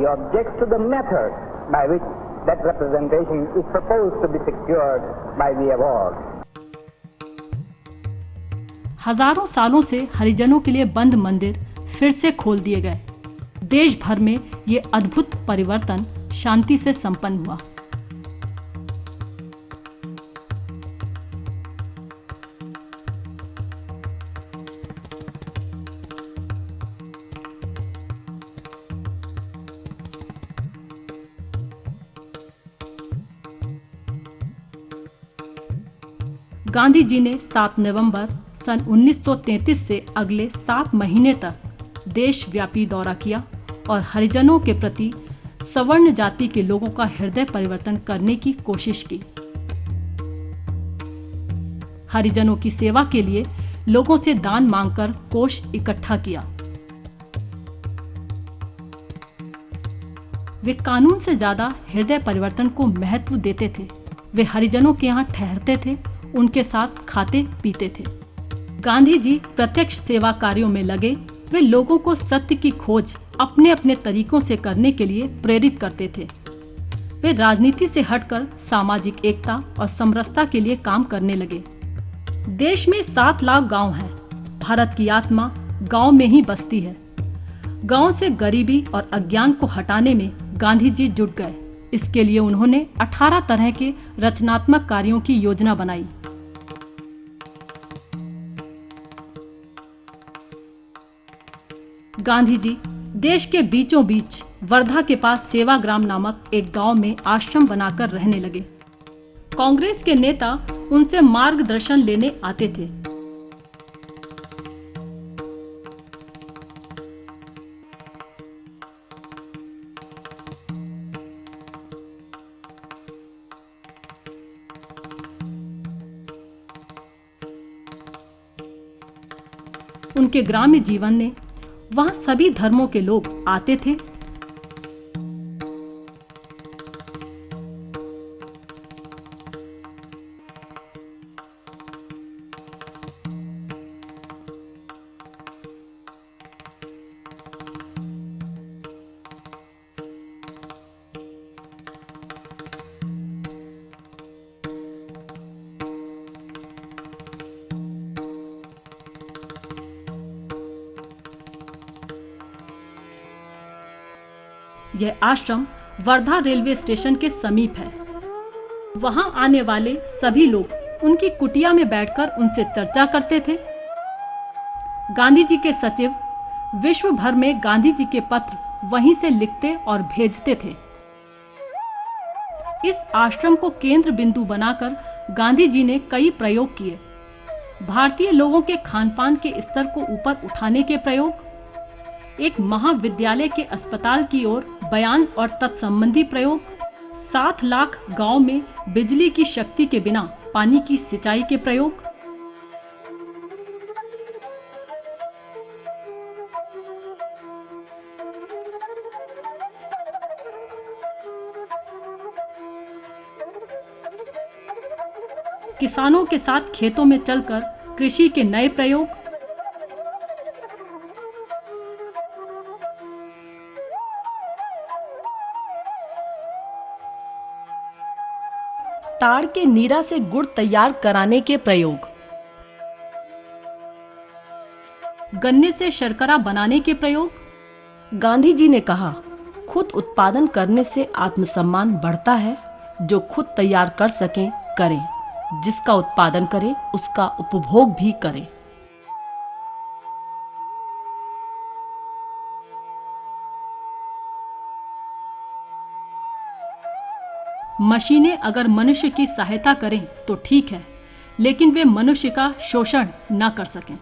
He objects to the method by which that representation is proposed to be secured by the award. हजारों सालों से हरिजनों के लिए बंद मंदिर फिर से खोल दिए गए। देश भर में ये अद्भुत परिवर्तन शांति से संपन्न हुआ। गांधी जी ने 7 नवंबर सन 1933 से अगले 7 महीने तक देशव्यापी दौरा किया और हरिजनों के प्रति सवर्ण जाति के लोगों का हृदय परिवर्तन करने की कोशिश की। हरिजनों की सेवा के लिए लोगों से दान मांगकर कोष इकट्ठा किया। वे कानून से ज्यादा हृदय परिवर्तन को महत्व देते थे। वे हरिजनों के यहाँ ठहरते थे, उनके साथ खाते पीते थे। गांधी जी प्रत्यक्ष सेवा कार्यों में लगे। वे लोगों को सत्य की खोज अपने अपने तरीकों से करने के लिए प्रेरित करते थे। वे राजनीति से हटकर सामाजिक एकता और समरसता के लिए काम करने लगे। देश में 7 लाख गांव हैं। भारत की आत्मा गांव में ही बसती है। गांव से गरीबी और अज्ञान को हटाने में गांधी जी जुट गए। इसके लिए उन्होंने 18 तरह के रचनात्मक कार्यों की योजना बनाई। गांधी जी देश के बीचों बीच वर्धा के पास सेवाग्राम नामक एक गांव में आश्रम बनाकर रहने लगे। कांग्रेस के नेता उनसे मार्गदर्शन लेने आते थे। उनके ग्राम्य जीवन ने वहां सभी धर्मों के लोग आते थे। यह आश्रम वर्धा रेलवे स्टेशन के समीप है। वहां आने वाले सभी लोग उनकी कुटिया में बैठकर उनसे चर्चा करते थे। गांधी जी के सचिव विश्व भर में गांधी जी के पत्र वहीं से लिखते और भेजते थे। इस आश्रम को केंद्र बिंदु बनाकर गांधी जी ने कई प्रयोग किए। भारतीय लोगों के खानपान के स्तर को ऊपर उठाने के प्रयोग, एक महाविद्यालय के अस्पताल की ओर बयान और तत्संबंधी प्रयोग, 7 लाख गांव में बिजली की शक्ति के बिना पानी की सिंचाई के प्रयोग, किसानों के साथ खेतों में चलकर कृषि के नए प्रयोग, ताड़ के नीरा से गुड़ तैयार कराने के प्रयोग, गन्ने से शर्करा बनाने के प्रयोग। गांधी जी ने कहा, खुद उत्पादन करने से आत्मसम्मान बढ़ता है। जो खुद तैयार कर सकें करें, जिसका उत्पादन करे उसका उपभोग भी करें। मशीनें अगर मनुष्य की सहायता करें तो ठीक है, लेकिन वे मनुष्य का शोषण न कर सकें।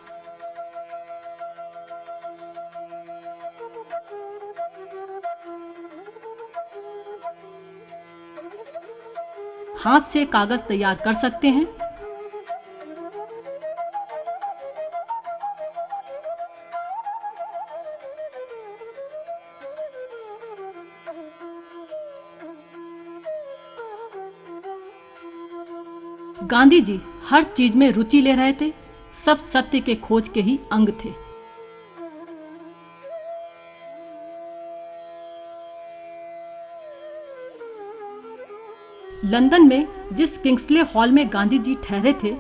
हाथ से कागज तैयार कर सकते हैं। गांधी जी हर चीज में रुचि ले रहे थे। सब सत्य के खोज के ही अंग थे। लंदन में जिस किंग्सले हॉल में गांधी जी ठहरे थे,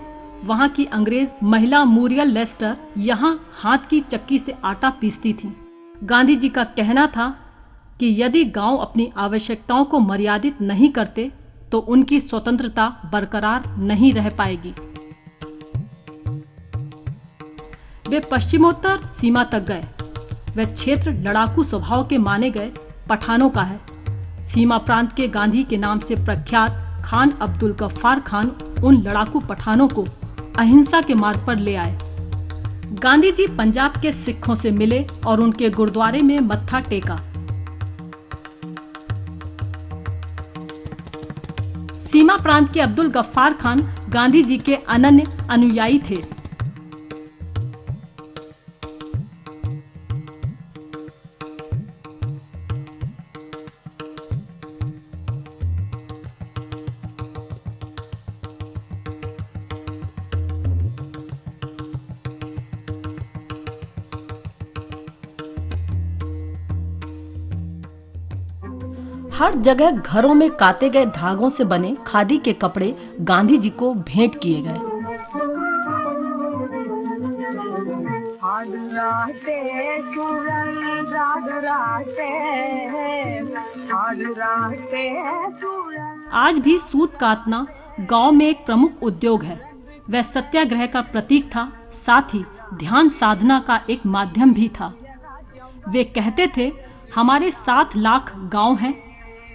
वहां की अंग्रेज महिला मूरियल लेस्टर यहां हाथ की चक्की से आटा पीसती थी। गांधी जी का कहना था कि यदि गांव अपनी आवश्यकताओं को मर्यादित नहीं करते तो उनकी स्वतंत्रता बरकरार नहीं रह पाएगी। वे पश्चिमोत्तर सीमा तक गए। वह क्षेत्र लड़ाकू स्वभाव के माने गए पठानों का है। सीमा प्रांत के गांधी के नाम से प्रख्यात खान अब्दुल गफ्फार खान उन लड़ाकू पठानों को अहिंसा के मार्ग पर ले आए। गांधी जी पंजाब के सिखों से मिले और उनके गुरुद्वारे में मत्था टेका। सीमा प्रांत के अब्दुल गफ्फार खान गांधी जी के अनन्य अनुयायी थे। हर जगह घरों में काते गए धागों से बने खादी के कपड़े गांधी जी को भेंट किए गए। आज भी सूत कातना गांव में एक प्रमुख उद्योग है। वह सत्याग्रह का प्रतीक था, साथ ही ध्यान साधना का एक माध्यम भी था। वे कहते थे, हमारे 7 लाख गांव हैं,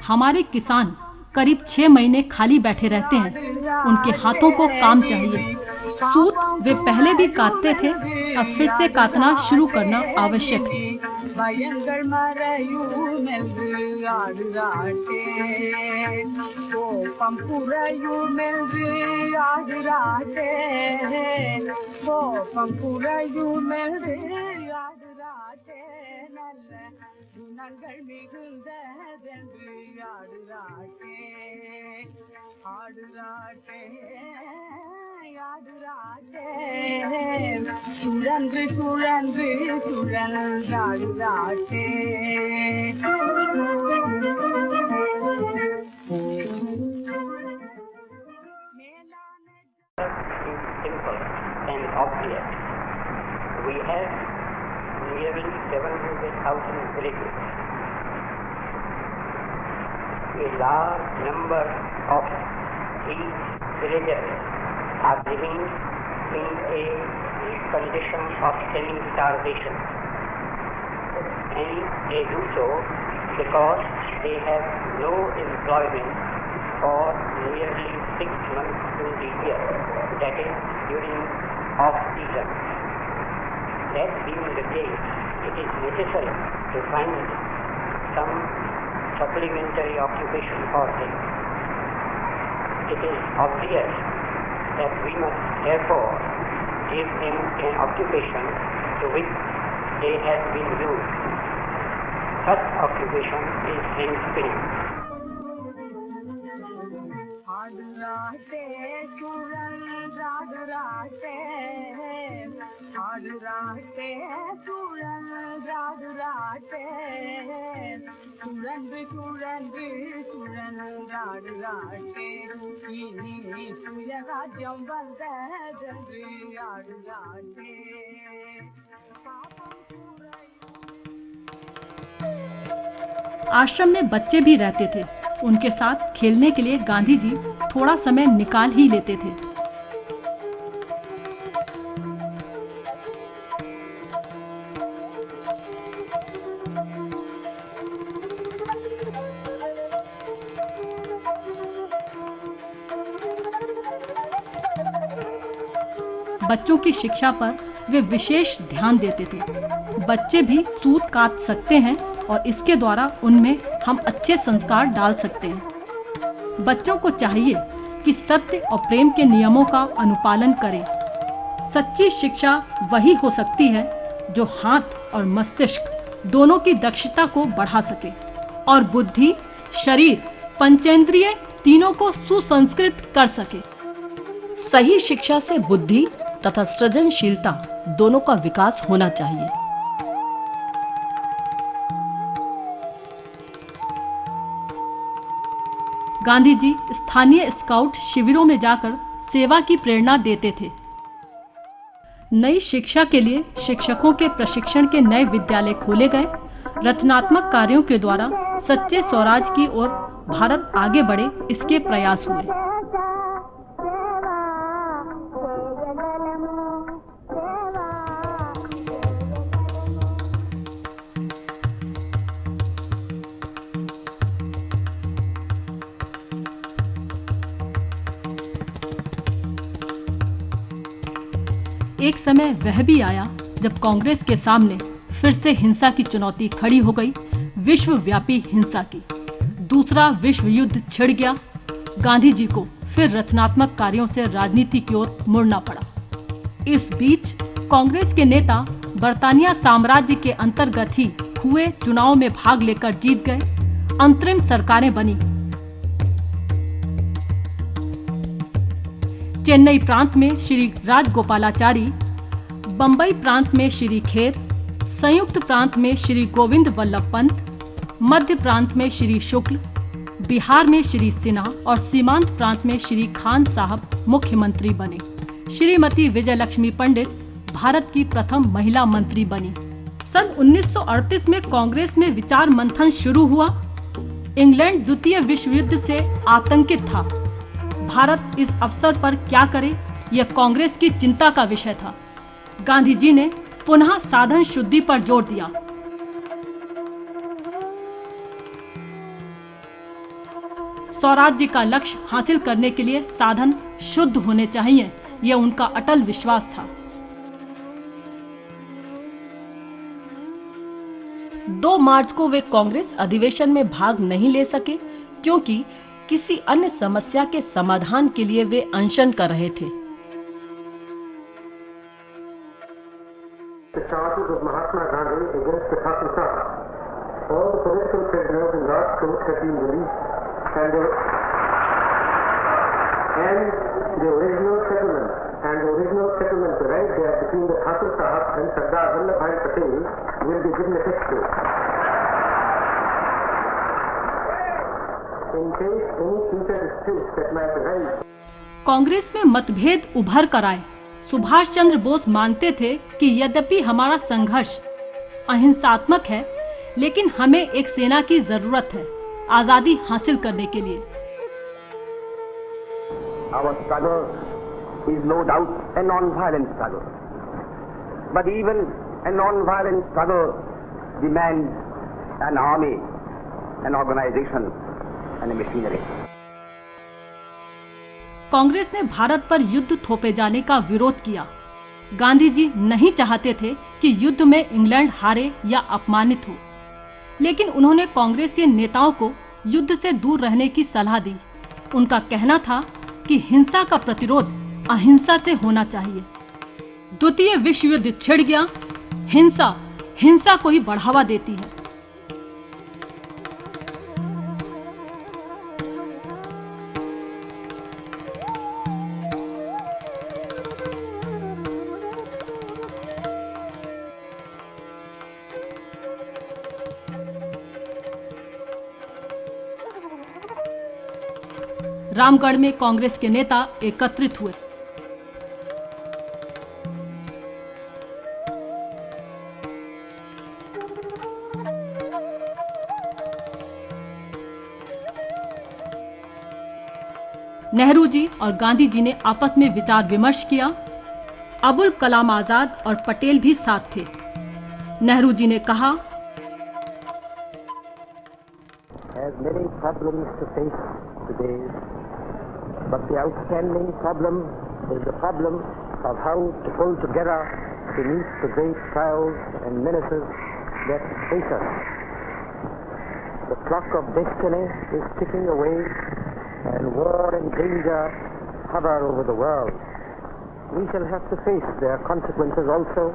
हमारे किसान करीब 6 महीने खाली बैठे रहते हैं, उनके हाथों को काम चाहिए। सूत वे पहले भी काटते थे, अब फिर से काटना शुरू करना आवश्यक है। எண்ணங்கள் மிகுந்ததென்று ஆடுராட்டே ஆடுராட்டே ஆடுராட்டே சுழன்று சுழன்று சுழன்றாடுராட்டே Simple and obvious. We have nearly 700,000 villages. A large number of these villages are living in a condition of semi-starvation. And they do so because they have no employment for nearly 6 months in the year, that is during off-season. That being the case, it is necessary to find some supplementary occupation for them. It is obvious that we must therefore give them an occupation to which they have been used. Such occupation is hand spinning. ஆடுராட்டே சுழன்றாடுராட்டே ஆடுராட்டே சுழன்றாடுராட்டே சுழன்று சுழன்று சுழன்றாடுராட்டே இனி சுயராஜ்யம் வந்ததென்று ஆடுராட்டே आश्रम में बच्चे भी रहते थे। उनके साथ खेलने के लिए गांधी जी थोड़ा समय निकाल ही लेते थे। बच्चों की शिक्षा पर वे विशेष ध्यान देते थे। बच्चे भी सूत काट सकते हैं और इसके द्वारा उनमें हम अच्छे संस्कार डाल सकते हैं। बच्चों को चाहिए कि सत्य और प्रेम के नियमों का अनुपालन करें। सच्ची शिक्षा वही हो सकती है जो हाथ और मस्तिष्क दोनों की दक्षता को बढ़ा सके और बुद्धि, शरीर, पंचेंद्रिय तीनों को सुसंस्कृत कर सके। सही शिक्षा से बुद्धि तथा सृजनशीलता दोनों का विकास होना चाहिए। गांधी जी स्थानीय स्काउट शिविरों में जाकर सेवा की प्रेरणा देते थे। नई शिक्षा के लिए शिक्षकों के प्रशिक्षण के नए विद्यालय खोले गए। रचनात्मक कार्यों के द्वारा सच्चे स्वराज की ओर भारत आगे बढ़े, इसके प्रयास हुए। एक समय वह भी आया जब कांग्रेस के सामने फिर से हिंसा की चुनौती खड़ी हो गई, विश्वव्यापी हिंसा की। दूसरा विश्व युद्ध छिड़ गया। गांधी जी को फिर रचनात्मक कार्यों से राजनीति की ओर मुड़ना पड़ा। इस बीच कांग्रेस के नेता बर्तानिया साम्राज्य के अंतर्गत ही हुए चुनाव में भाग लेकर जीत गए। अंतरिम सरकारें बनी। चेन्नई प्रांत में श्री राजगोपालाचारी, बंबई प्रांत में श्री खेर, संयुक्त प्रांत में श्री गोविंद वल्लभ पंत, मध्य प्रांत में श्री शुक्ल, बिहार में श्री सिन्हा और सीमांत प्रांत में श्री खान साहब मुख्यमंत्री बने। श्रीमती विजयलक्ष्मी पंडित भारत की प्रथम महिला मंत्री बनी। सन 1938 में कांग्रेस में विचार मंथन शुरू हुआ। इंग्लैंड द्वितीय विश्व युद्ध से आतंकित था। भारत इस अवसर पर क्या करे, यह कांग्रेस की चिंता का विषय था। गांधी जी ने पुनः साधन शुद्धि पर जोर दिया। स्वराज्य का लक्ष्य हासिल करने के लिए साधन शुद्ध होने चाहिए, यह उनका अटल विश्वास था। 2 मार्च को वे कांग्रेस अधिवेशन में भाग नहीं ले सके क्योंकि किसी अन्य समस्या के समाधान के लिए वे अनशन कर रहे थे। The charges of Mahatma Gandhi against the Khatusa all the political prisoners in North Coast have been released, and the original settlement right there between the Thakur Sahab and Sardar Vallabhbhai Patel will be given effect to. In case any future disputes that might arise. Congress में मतभेद उभर कर आए। सुभाष चंद्र बोस मानते थे कि यद्यपि हमारा संघर्ष अहिंसात्मक है, लेकिन हमें एक सेना की जरूरत है आजादी हासिल करने के लिए। Our struggle is no doubt a non-violent struggle, but even a non-violent struggle demands an army, an organization, and a machinery. Congress ने भारत पर युद्ध थोपे जाने का विरोध किया। गांधी जी नहीं चाहते थे कि युद्ध में इंग्लैंड हारे या अपमानित हो, लेकिन उन्होंने कांग्रेसी नेताओं को युद्ध से दूर रहने की सलाह दी। उनका कहना था कि हिंसा का प्रतिरोध अहिंसा से होना चाहिए। द्वितीय विश्व युद्ध छिड़ गया। हिंसा को ही बढ़ावा देती है। रामगढ़ में कांग्रेस के नेता एकत्रित हुए। नेहरू जी और गांधी जी ने आपस में विचार विमर्श किया। अबुल कलाम आजाद और पटेल भी साथ थे। नेहरू जी ने कहा, But the outstanding problem is the problem of how to pull together to meet the great trials and menaces that face us. The clock of destiny is ticking away, and war and danger hover over the world. We shall have to face their consequences also,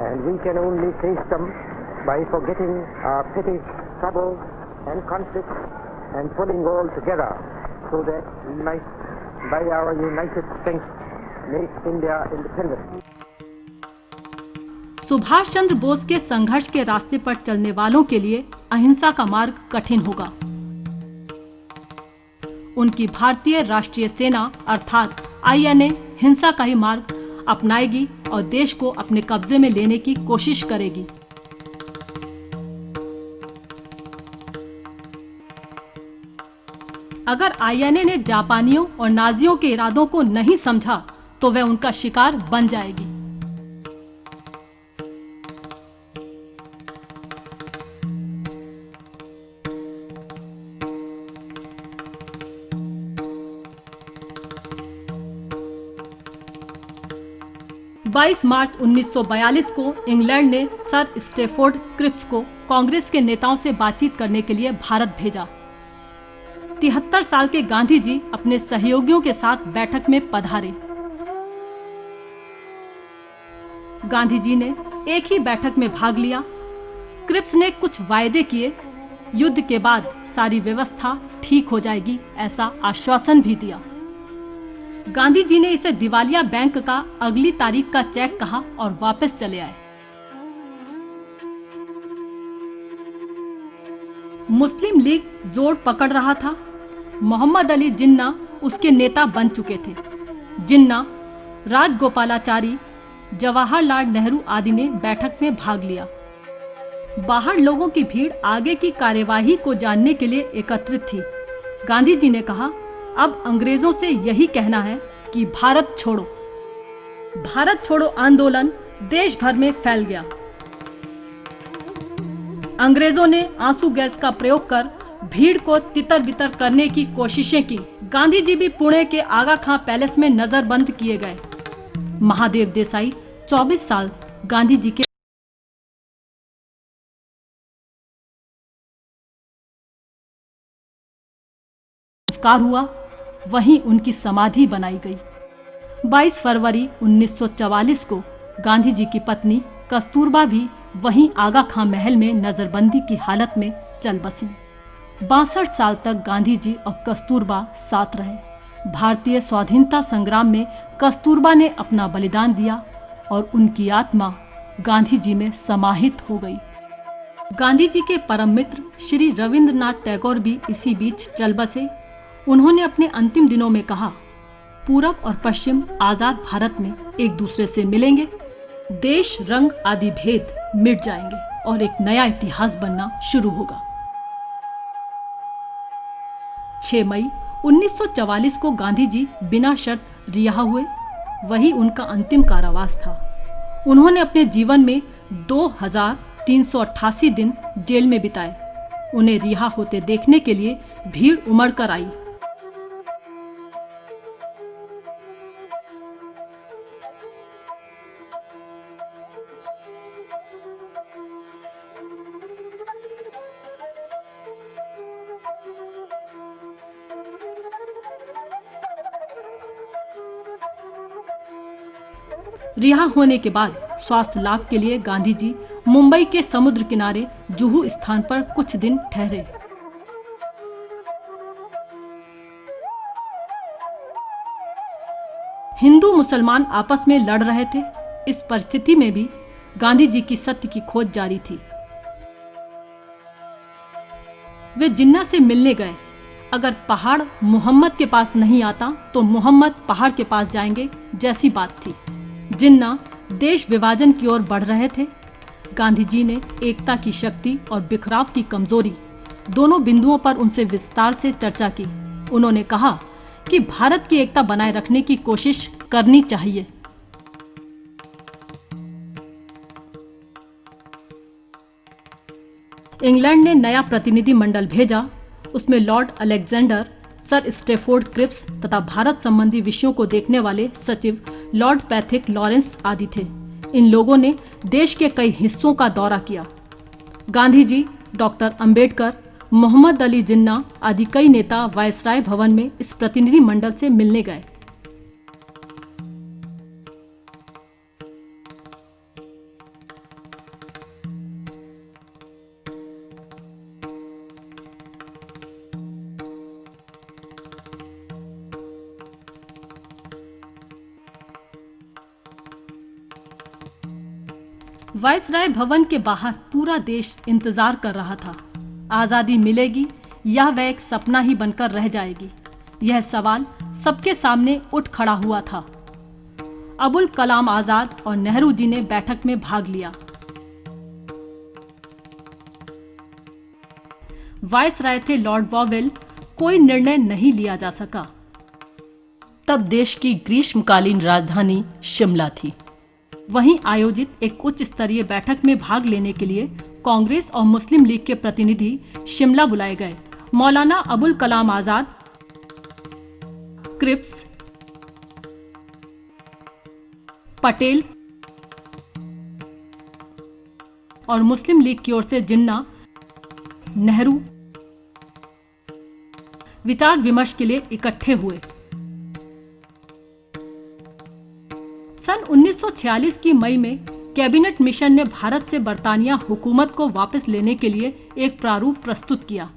and we can only face them by forgetting our petty troubles and conflicts and pulling all together, so that we might, by our united strength, make India independent. Subhash Chandra Bose के संघर्ष के रास्ते पर चलने वालों के लिए अहिंसा का मार्ग कठिन होगा। उनकी भारतीय राष्ट्रीय सेना अर्थात INA हिंसा का ही मार्ग अपनाएगी और देश को अपने कब्जे में लेने की कोशिश करेगी। अगर INA ने जापानियों और नाजियों के इरादों को नहीं समझा तो वह उनका शिकार बन जाएगी। 22 मार्च 1942 को इंग्लैंड ने सर स्टैफोर्ड क्रिप्स को कांग्रेस के नेताओं से बातचीत करने के लिए भारत भेजा। 73 साल के गांधी जी अपने सहयोगियों के साथ बैठक में पधारे। गांधी जी ने एक ही बैठक में भाग लिया। क्रिप्स ने कुछ वायदे किए, युद्ध के बाद सारी व्यवस्था ठीक हो जाएगी ऐसा आश्वासन भी दिया। गांधी जी ने इसे दिवालिया बैंक का अगली तारीख का चेक कहा और वापस चले आए। मुस्लिम लीग जोर पकड़ रहा था। मोहम्मद अली जिन्ना उसके नेता बन चुके थे। जिन्ना, राजगोपालाचारी, जवाहरलाल नेहरू आदि ने बैठक में भाग लिया। बाहर लोगों की भीड़ आगे की कार्यवाही को जानने के लिए एकत्रित थी। गांधी जी ने कहा, अब अंग्रेजों से यही कहना है कि भारत छोड़ो। भारत छोड़ो आंदोलन देश भर में फैल गया। अंग्रेजों ने आंसू गैस का प्रयोग कर भीड़ को तितर बितर करने की कोशिशें की। गांधी जी भी पुणे के आगा खां पैलेस में नजरबंद किए गए। महादेव देसाई 24 साल गांधी जी के संस्कार हुआ, वहीं उनकी समाधि बनाई गई। 22 फरवरी 1944 को गांधी जी की पत्नी कस्तूरबा भी वहीं आगा खां महल में नजरबंदी की हालत में चल बसी। 62 साल तक गांधी जी और कस्तूरबा साथ रहे। भारतीय स्वाधीनता संग्राम में कस्तूरबा ने अपना बलिदान दिया और उनकी आत्मा गांधी जी में समाहित हो गई। गांधी जी के परम मित्र श्री रविंद्रनाथ टैगोर भी इसी बीच चल बसे। उन्होंने अपने अंतिम दिनों में कहा, पूरब और पश्चिम आजाद भारत में एक दूसरे से मिलेंगे, देश रंग आदि भेद मिट जाएंगे और एक नया इतिहास बनना शुरू होगा। 6 मई 1944 को गांधी जी बिना शर्त रिहा हुए। वही उनका अंतिम कारावास था। उन्होंने अपने जीवन में 2388 दिन जेल में बिताए। उन्हें रिहा होते देखने के लिए भीड़ उमड़ कर आई। रिहा होने के बाद स्वास्थ्य लाभ के लिए गांधी जी मुंबई के समुद्र किनारे जुहू स्थान पर कुछ दिन ठहरे। हिंदू मुसलमान आपस में लड़ रहे थे। इस परिस्थिति में भी गांधी जी की सत्य की खोज जारी थी। वे जिन्ना से मिलने गए। अगर पहाड़ मोहम्मद के पास नहीं आता तो मोहम्मद पहाड़ के पास जाएंगे जैसी बात थी। जिन्ना देश विभाजन की ओर बढ़ रहे थे। गांधी जी ने एकता की शक्ति और बिखराव की कमजोरी दोनों बिंदुओं पर उनसे विस्तार से चर्चा की। उन्होंने कहा कि भारत की एकता बनाए रखने की कोशिश करनी चाहिए। इंग्लैंड ने नया प्रतिनिधि मंडल भेजा। उसमें lord Alexander, sir Stafford Cripps तथा भारत संबंधी विषयों को देखने वाले सचिव लॉर्ड पैथिक लॉरेंस आदि थे। इन लोगों ने देश के कई हिस्सों का दौरा किया। गांधी जी, डॉक्टर अंबेडकर, मोहम्मद अली जिन्ना आदि कई नेता वायसराय भवन में इस प्रतिनिधि मंडल से मिलने गए। वायसराय भवन के बाहर पूरा देश इंतजार कर रहा था। आजादी मिलेगी या वह एक सपना ही बनकर रह जाएगी, यह सवाल सबके सामने उठ खड़ा हुआ था। अबुल कलाम आजाद और नेहरू जी ने बैठक में भाग लिया। वायसराय थे लॉर्ड वॉवेल। कोई निर्णय नहीं लिया जा सका। तब देश की ग्रीष्मकालीन राजधानी शिमला थी। वहीं आयोजित एक उच्च स्तरीय बैठक में भाग लेने के लिए कांग्रेस और मुस्लिम लीग के प्रतिनिधि शिमला बुलाए गए। मौलाना अबुल कलाम आजाद, क्रिप्स, पटेल और मुस्लिम लीग की ओर से जिन्ना, नेहरू विचार विमर्श के लिए इकट्ठे हुए। सन 1946 की मई में कैबिनेट मिशन ने भारत से बरतानिया हुकूमत को वापस लेने के लिए एक प्रारूप प्रस्तुत किया।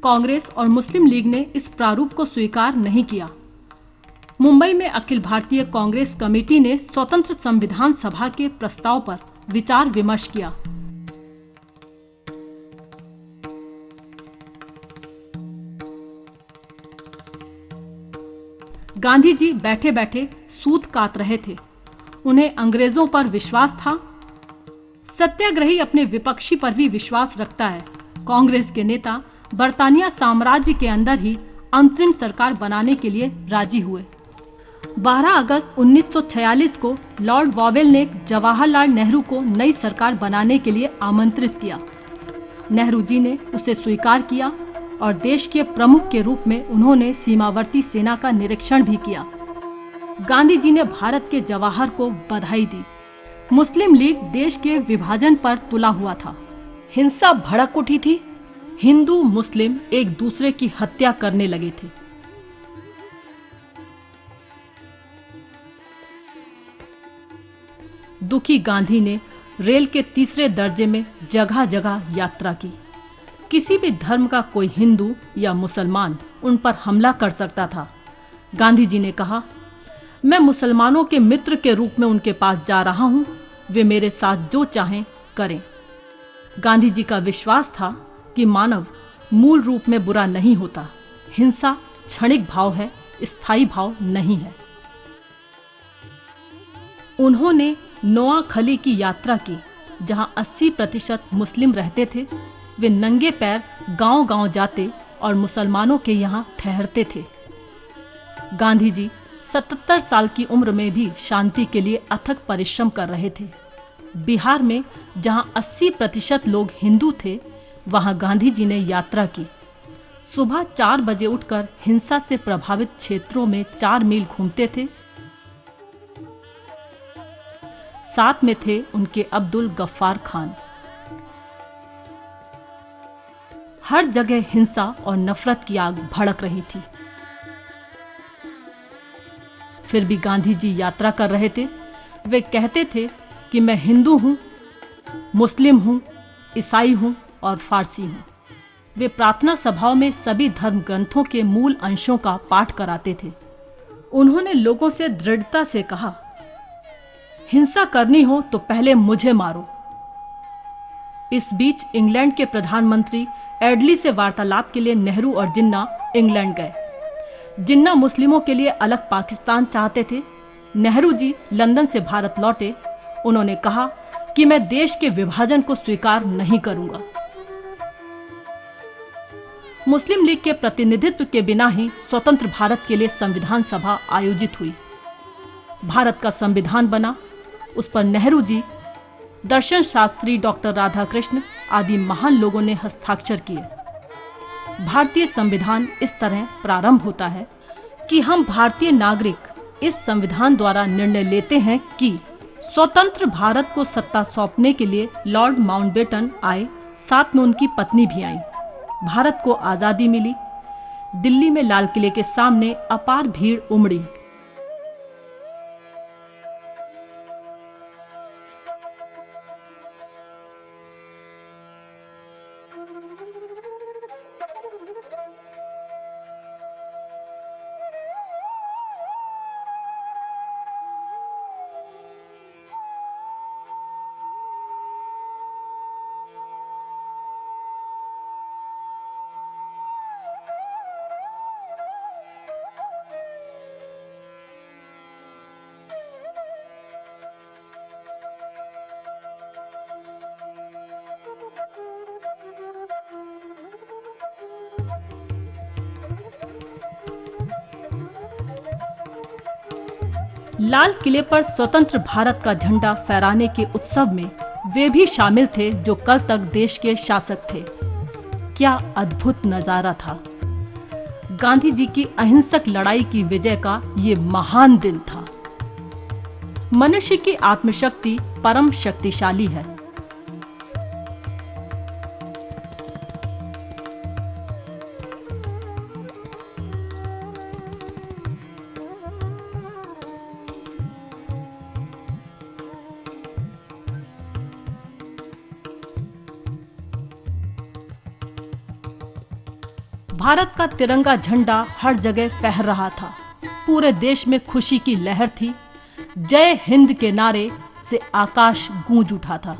कांग्रेस और मुस्लिम लीग ने इस प्रारूप को स्वीकार नहीं किया। मुंबई में अखिल भारतीय कांग्रेस कमेटी ने स्वतंत्र संविधान सभा के प्रस्ताव पर विचार विमर्श किया। गांधी जी बैठे बैठे सूत काट रहे थे। उन्हें अंग्रेजों पर विश्वास था। सत्याग्रही अपने विपक्षी पर भी विश्वास रखता है। कांग्रेस के नेता बरतानिया साम्राज्य के अंदर ही अंतरिम सरकार बनाने के लिए राजी हुए। 12 अगस्त 1946 को लॉर्ड वॉवेल ने जवाहरलाल नेहरू को नई सरकार बनाने के लिए आमंत्रित किया। नेहरू जी ने उसे स्वीकार किया और देश के प्रमुख के रूप में उन्होंने सीमावर्ती सेना का निरीक्षण भी किया। गांधी जी ने भारत के जवाहर को बधाई दी। मुस्लिम लीग देश के विभाजन पर तुला हुआ था। हिंसा भड़क उठी थी। हिंदू मुस्लिम एक दूसरे की हत्या करने लगे थे। दुखी गांधी ने रेल के तीसरे दर्जे में जगह जगह यात्रा की। किसी भी धर्म का कोई हिंदू या मुसलमान उन पर हमला कर सकता था। गांधी जी ने कहा, मैं मुसलमानों के मित्र के रूप में उनके पास जा रहा हूं, वे मेरे साथ जो चाहें करें। गांधी जी का विश्वास था कि मानव मूल रूप में बुरा नहीं होता। हिंसा क्षणिक भाव है, स्थायी भाव नहीं है। उन्होंने नोआखली की यात्रा की, जहां 80% मुस्लिम रहते थे। वे नंगे पैर गांव-गांव जाते और मुसलमानों के यहाँ ठहरते थे। गांधी जी 77 साल की उम्र में भी शांति के लिए अथक परिश्रम कर रहे थे। बिहार में जहां 80% लोग हिंदू थे, वहां गांधी जी ने यात्रा की। सुबह 4 बजे उठकर हिंसा से प्रभावित क्षेत्रों में 4 मील घूमते थे। साथ में थे उनके अब्दुल गफ्फार खान। हर जगह हिंसा और नफरत की आग भड़क रही थी। फिर भी गांधी जी यात्रा कर रहे थे। वे कहते थे कि मैं हिंदू हूं, मुस्लिम हूं, ईसाई हूं और फारसी हूं। वे प्रार्थना सभाओं में सभी धर्म ग्रंथों के मूल अंशों का पाठ कराते थे। उन्होंने लोगों से दृढ़ता से कहा, हिंसा करनी हो तो पहले मुझे मारो। इस बीच इंग्लैंड के प्रधानमंत्री एडली से वार्तालाप के लिए नेहरू और जिन्ना इंग्लैंड गए। जिन्ना मुस्लिमों के लिए अलग पाकिस्तान चाहते थे। नेहरू जी लंदन से भारत लौटे। उन्होंने कहा कि मैं देश के विभाजन को स्वीकार नहीं करूंगा। मुस्लिम लीग के प्रतिनिधित्व के बिना ही स्वतंत्र भारत के लिए संविधान सभा आयोजित हुई। भारत का संविधान बना। उस पर नेहरू जी, दर्शन शास्त्री डॉक्टर राधाकृष्ण आदि महान लोगों ने हस्ताक्षर किए। भारतीय संविधान इस तरह प्रारंभ होता है कि हम भारतीय नागरिक इस संविधान द्वारा निर्णय लेते हैं कि स्वतंत्र भारत को सत्ता सौंपने के लिए लॉर्ड माउंटबेटन आए, साथ में उनकी पत्नी भी आई। भारत को आजादी मिली। दिल्ली में लाल किले के सामने अपार भीड़ उमड़ी। लाल किले पर स्वतंत्र भारत का झंडा फहराने के उत्सव में वे भी शामिल थे जो कल तक देश के शासक थे। क्या अद्भुत नजारा था। गांधी जी की अहिंसक लड़ाई की विजय का ये महान दिन था। मनुष्य की आत्मशक्ति परम शक्तिशाली है। भारत का तिरंगा झंडा हर जगह फहर रहा था। पूरे देश में खुशी की लहर थी। जय हिंद के नारे से आकाश गूंज उठा था।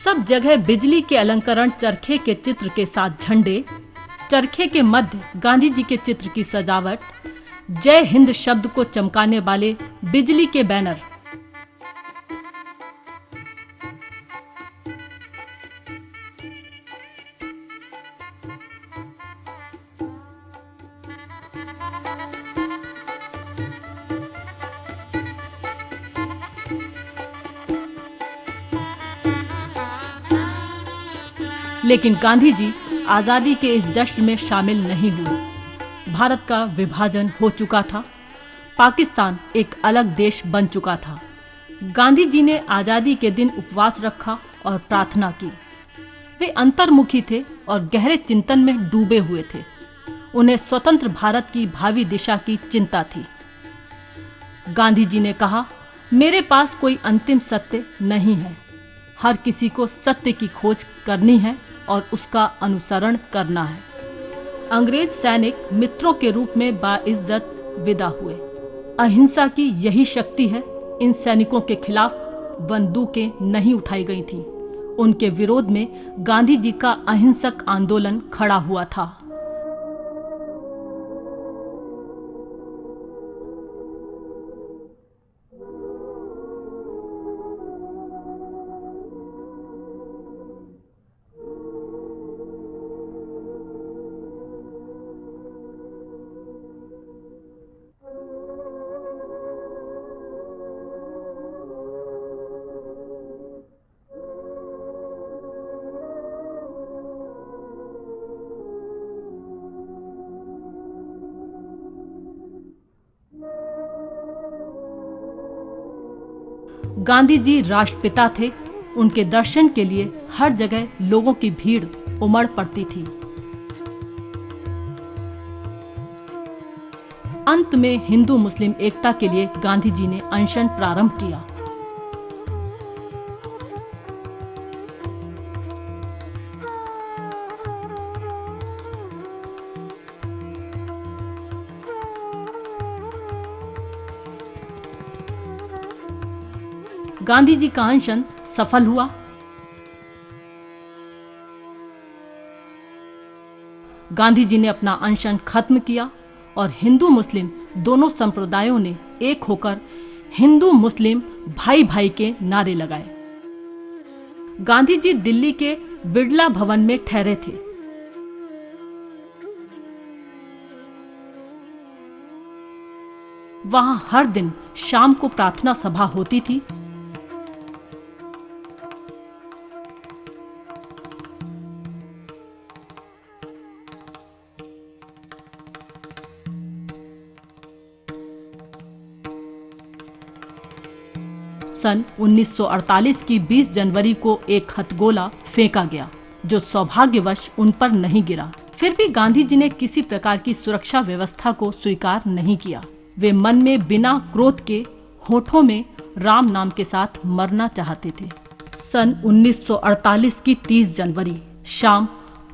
सब जगह बिजली के अलंकरण, चरखे के चित्र के साथ झंडे, चरखे के मध्य गांधी जी के चित्र की सजावट, जय हिंद शब्द को चमकाने वाले बिजली के बैनर। लेकिन गांधी जी आजादी के इस जश्न में शामिल नहीं हुए। भारत का विभाजन हो चुका था। पाकिस्तान एक अलग देश बन चुका था। गांधी जी ने आजादी के दिन उपवास रखा और प्रार्थना की। वे अंतर्मुखी थे और गहरे चिंतन में डूबे हुए थे। उन्हें स्वतंत्र भारत की भावी दिशा की चिंता थी। गांधी जी ने कहा, मेरे पास कोई अंतिम सत्य नहीं है। हर किसी को सत्य की खोज करनी है और उसका अनुसरण करना है। अंग्रेज सैनिक मित्रों के रूप में बाइज्जत विदा हुए। अहिंसा की यही शक्ति है। इन सैनिकों के खिलाफ बंदूकें नहीं उठाई गई थीं। उनके विरोध में गांधी जी का अहिंसक आंदोलन खड़ा हुआ था। गांधी जी राष्ट्रपिता थे। उनके दर्शन के लिए हर जगह लोगों की भीड़ उमड़ पड़ती थी। अंत में हिंदू मुस्लिम एकता के लिए गांधी जी ने अनशन प्रारंभ किया। गांधी जी का अनशन सफल हुआ। गांधी जी ने अपना अनशन खत्म किया और हिंदू मुस्लिम दोनों संप्रदायों ने एक होकर हिंदू मुस्लिम भाई भाई के नारे लगाए। गांधी जी दिल्ली के बिड़ला भवन में ठहरे थे। वहां हर दिन शाम को प्रार्थना सभा होती थी। सन 1948 की 20 जनवरी को एक हथगोला फेंका गया जो सौभाग्यवश उन पर नहीं गिरा। फिर भी गांधी जी ने किसी प्रकार की सुरक्षा व्यवस्था को स्वीकार नहीं किया। वे मन में बिना क्रोध के होठों में राम नाम के साथ मरना चाहते थे। सन 1948 की 30 जनवरी शाम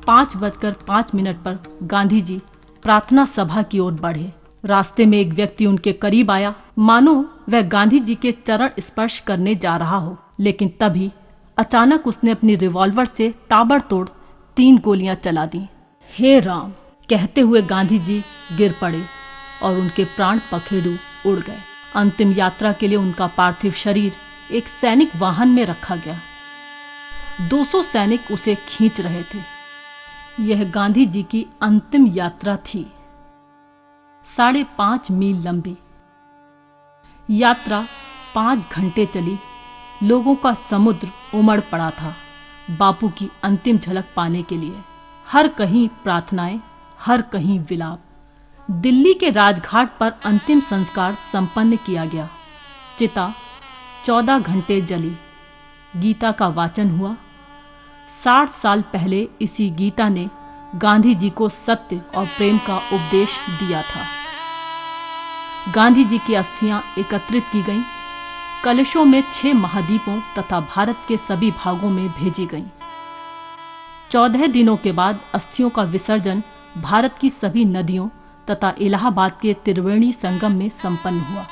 5:05 पर गांधी जी प्रार्थना सभा की ओर बढ़े। रास्ते में एक व्यक्ति उनके करीब आया, मानो वह गांधी जी के चरण स्पर्श करने जा रहा हो। लेकिन तभी अचानक उसने अपनी रिवॉल्वर से ताबड़तोड़ 3 गोलियां चला दी। हे राम कहते हुए गांधी जी गिर पड़े और उनके प्राण पखेरु उड़ गए। अंतिम यात्रा के लिए उनका पार्थिव शरीर एक सैनिक वाहन में रखा गया। 200 सैनिक उसे खींच रहे थे। यह गांधी जी की अंतिम यात्रा थी। 5.5 मील लंबी यात्रा 5 घंटे चली। लोगों का समुद्र उमड़ पड़ा था बापू की अंतिम झलक पाने के लिए। हर कहीं प्रार्थनाएं, हर कहीं विलाप। दिल्ली के राजघाट पर अंतिम संस्कार संपन्न किया गया। चिता 14 घंटे जली। गीता का वाचन हुआ। 60 साल पहले इसी गीता ने गांधी जी को सत्य और प्रेम का उपदेश दिया था। गांधी जी की अस्थियां एकत्रित की गईं। कलशों में 6 महाद्वीपों तथा भारत के सभी भागों में भेजी गईं। 14 दिनों के बाद अस्थियों का विसर्जन भारत की सभी नदियों तथा इलाहाबाद के त्रिवेणी संगम में संपन्न हुआ।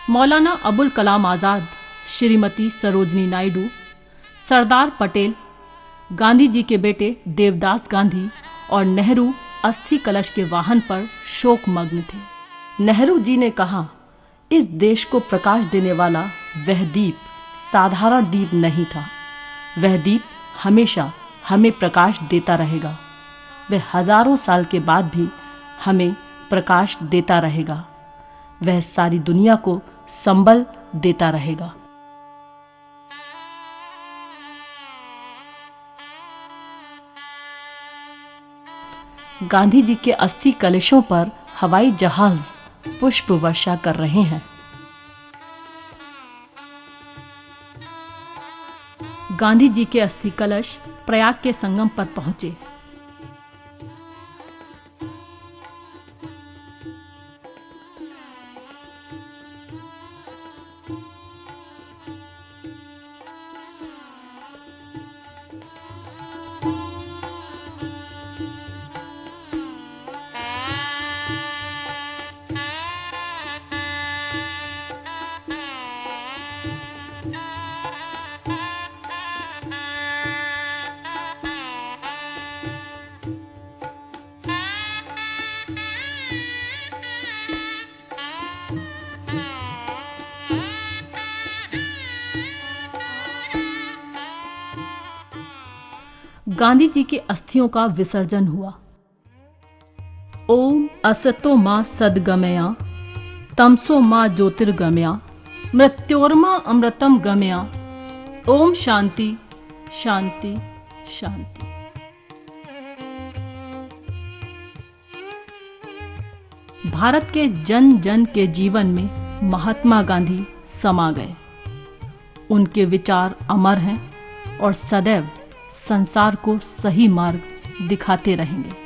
मौलाना अबुल कलाम आज़ाद, श्रीमती सरोजनी नायडू, सरदार पटेल, गांधी जी के बेटे देवदास गांधी और नेहरू अस्थि कलश के वाहन पर शोकमग्न थे। नेहरू जी ने कहा, इस देश को प्रकाश देने वाला वह दीप साधारण दीप नहीं था। वह दीप हमेशा हमें प्रकाश देता रहेगा। वह हजारों साल के बाद भी हमें प्रकाश देता रहेगा। वह सारी दुनिया को संबल देता रहेगा। गांधी जी के अस्थि कलशों पर हवाई जहाज पुष्प वर्षा कर रहे हैं। गांधी जी के अस्थि कलश प्रयाग के संगम पर पहुंचे। गांधी जी की अस्थियों का विसर्जन हुआ। ओम असतो मां सद्गमया तमसो मां ज्योतिर्गमया मृत्योर्मा अमृतम गमया। ओम शांति शांति शांति। भारत के जन जन के जीवन में महात्मा गांधी समा गए। उनके विचार अमर हैं और सदैव संसार को सही मार्ग दिखाते रहेंगे।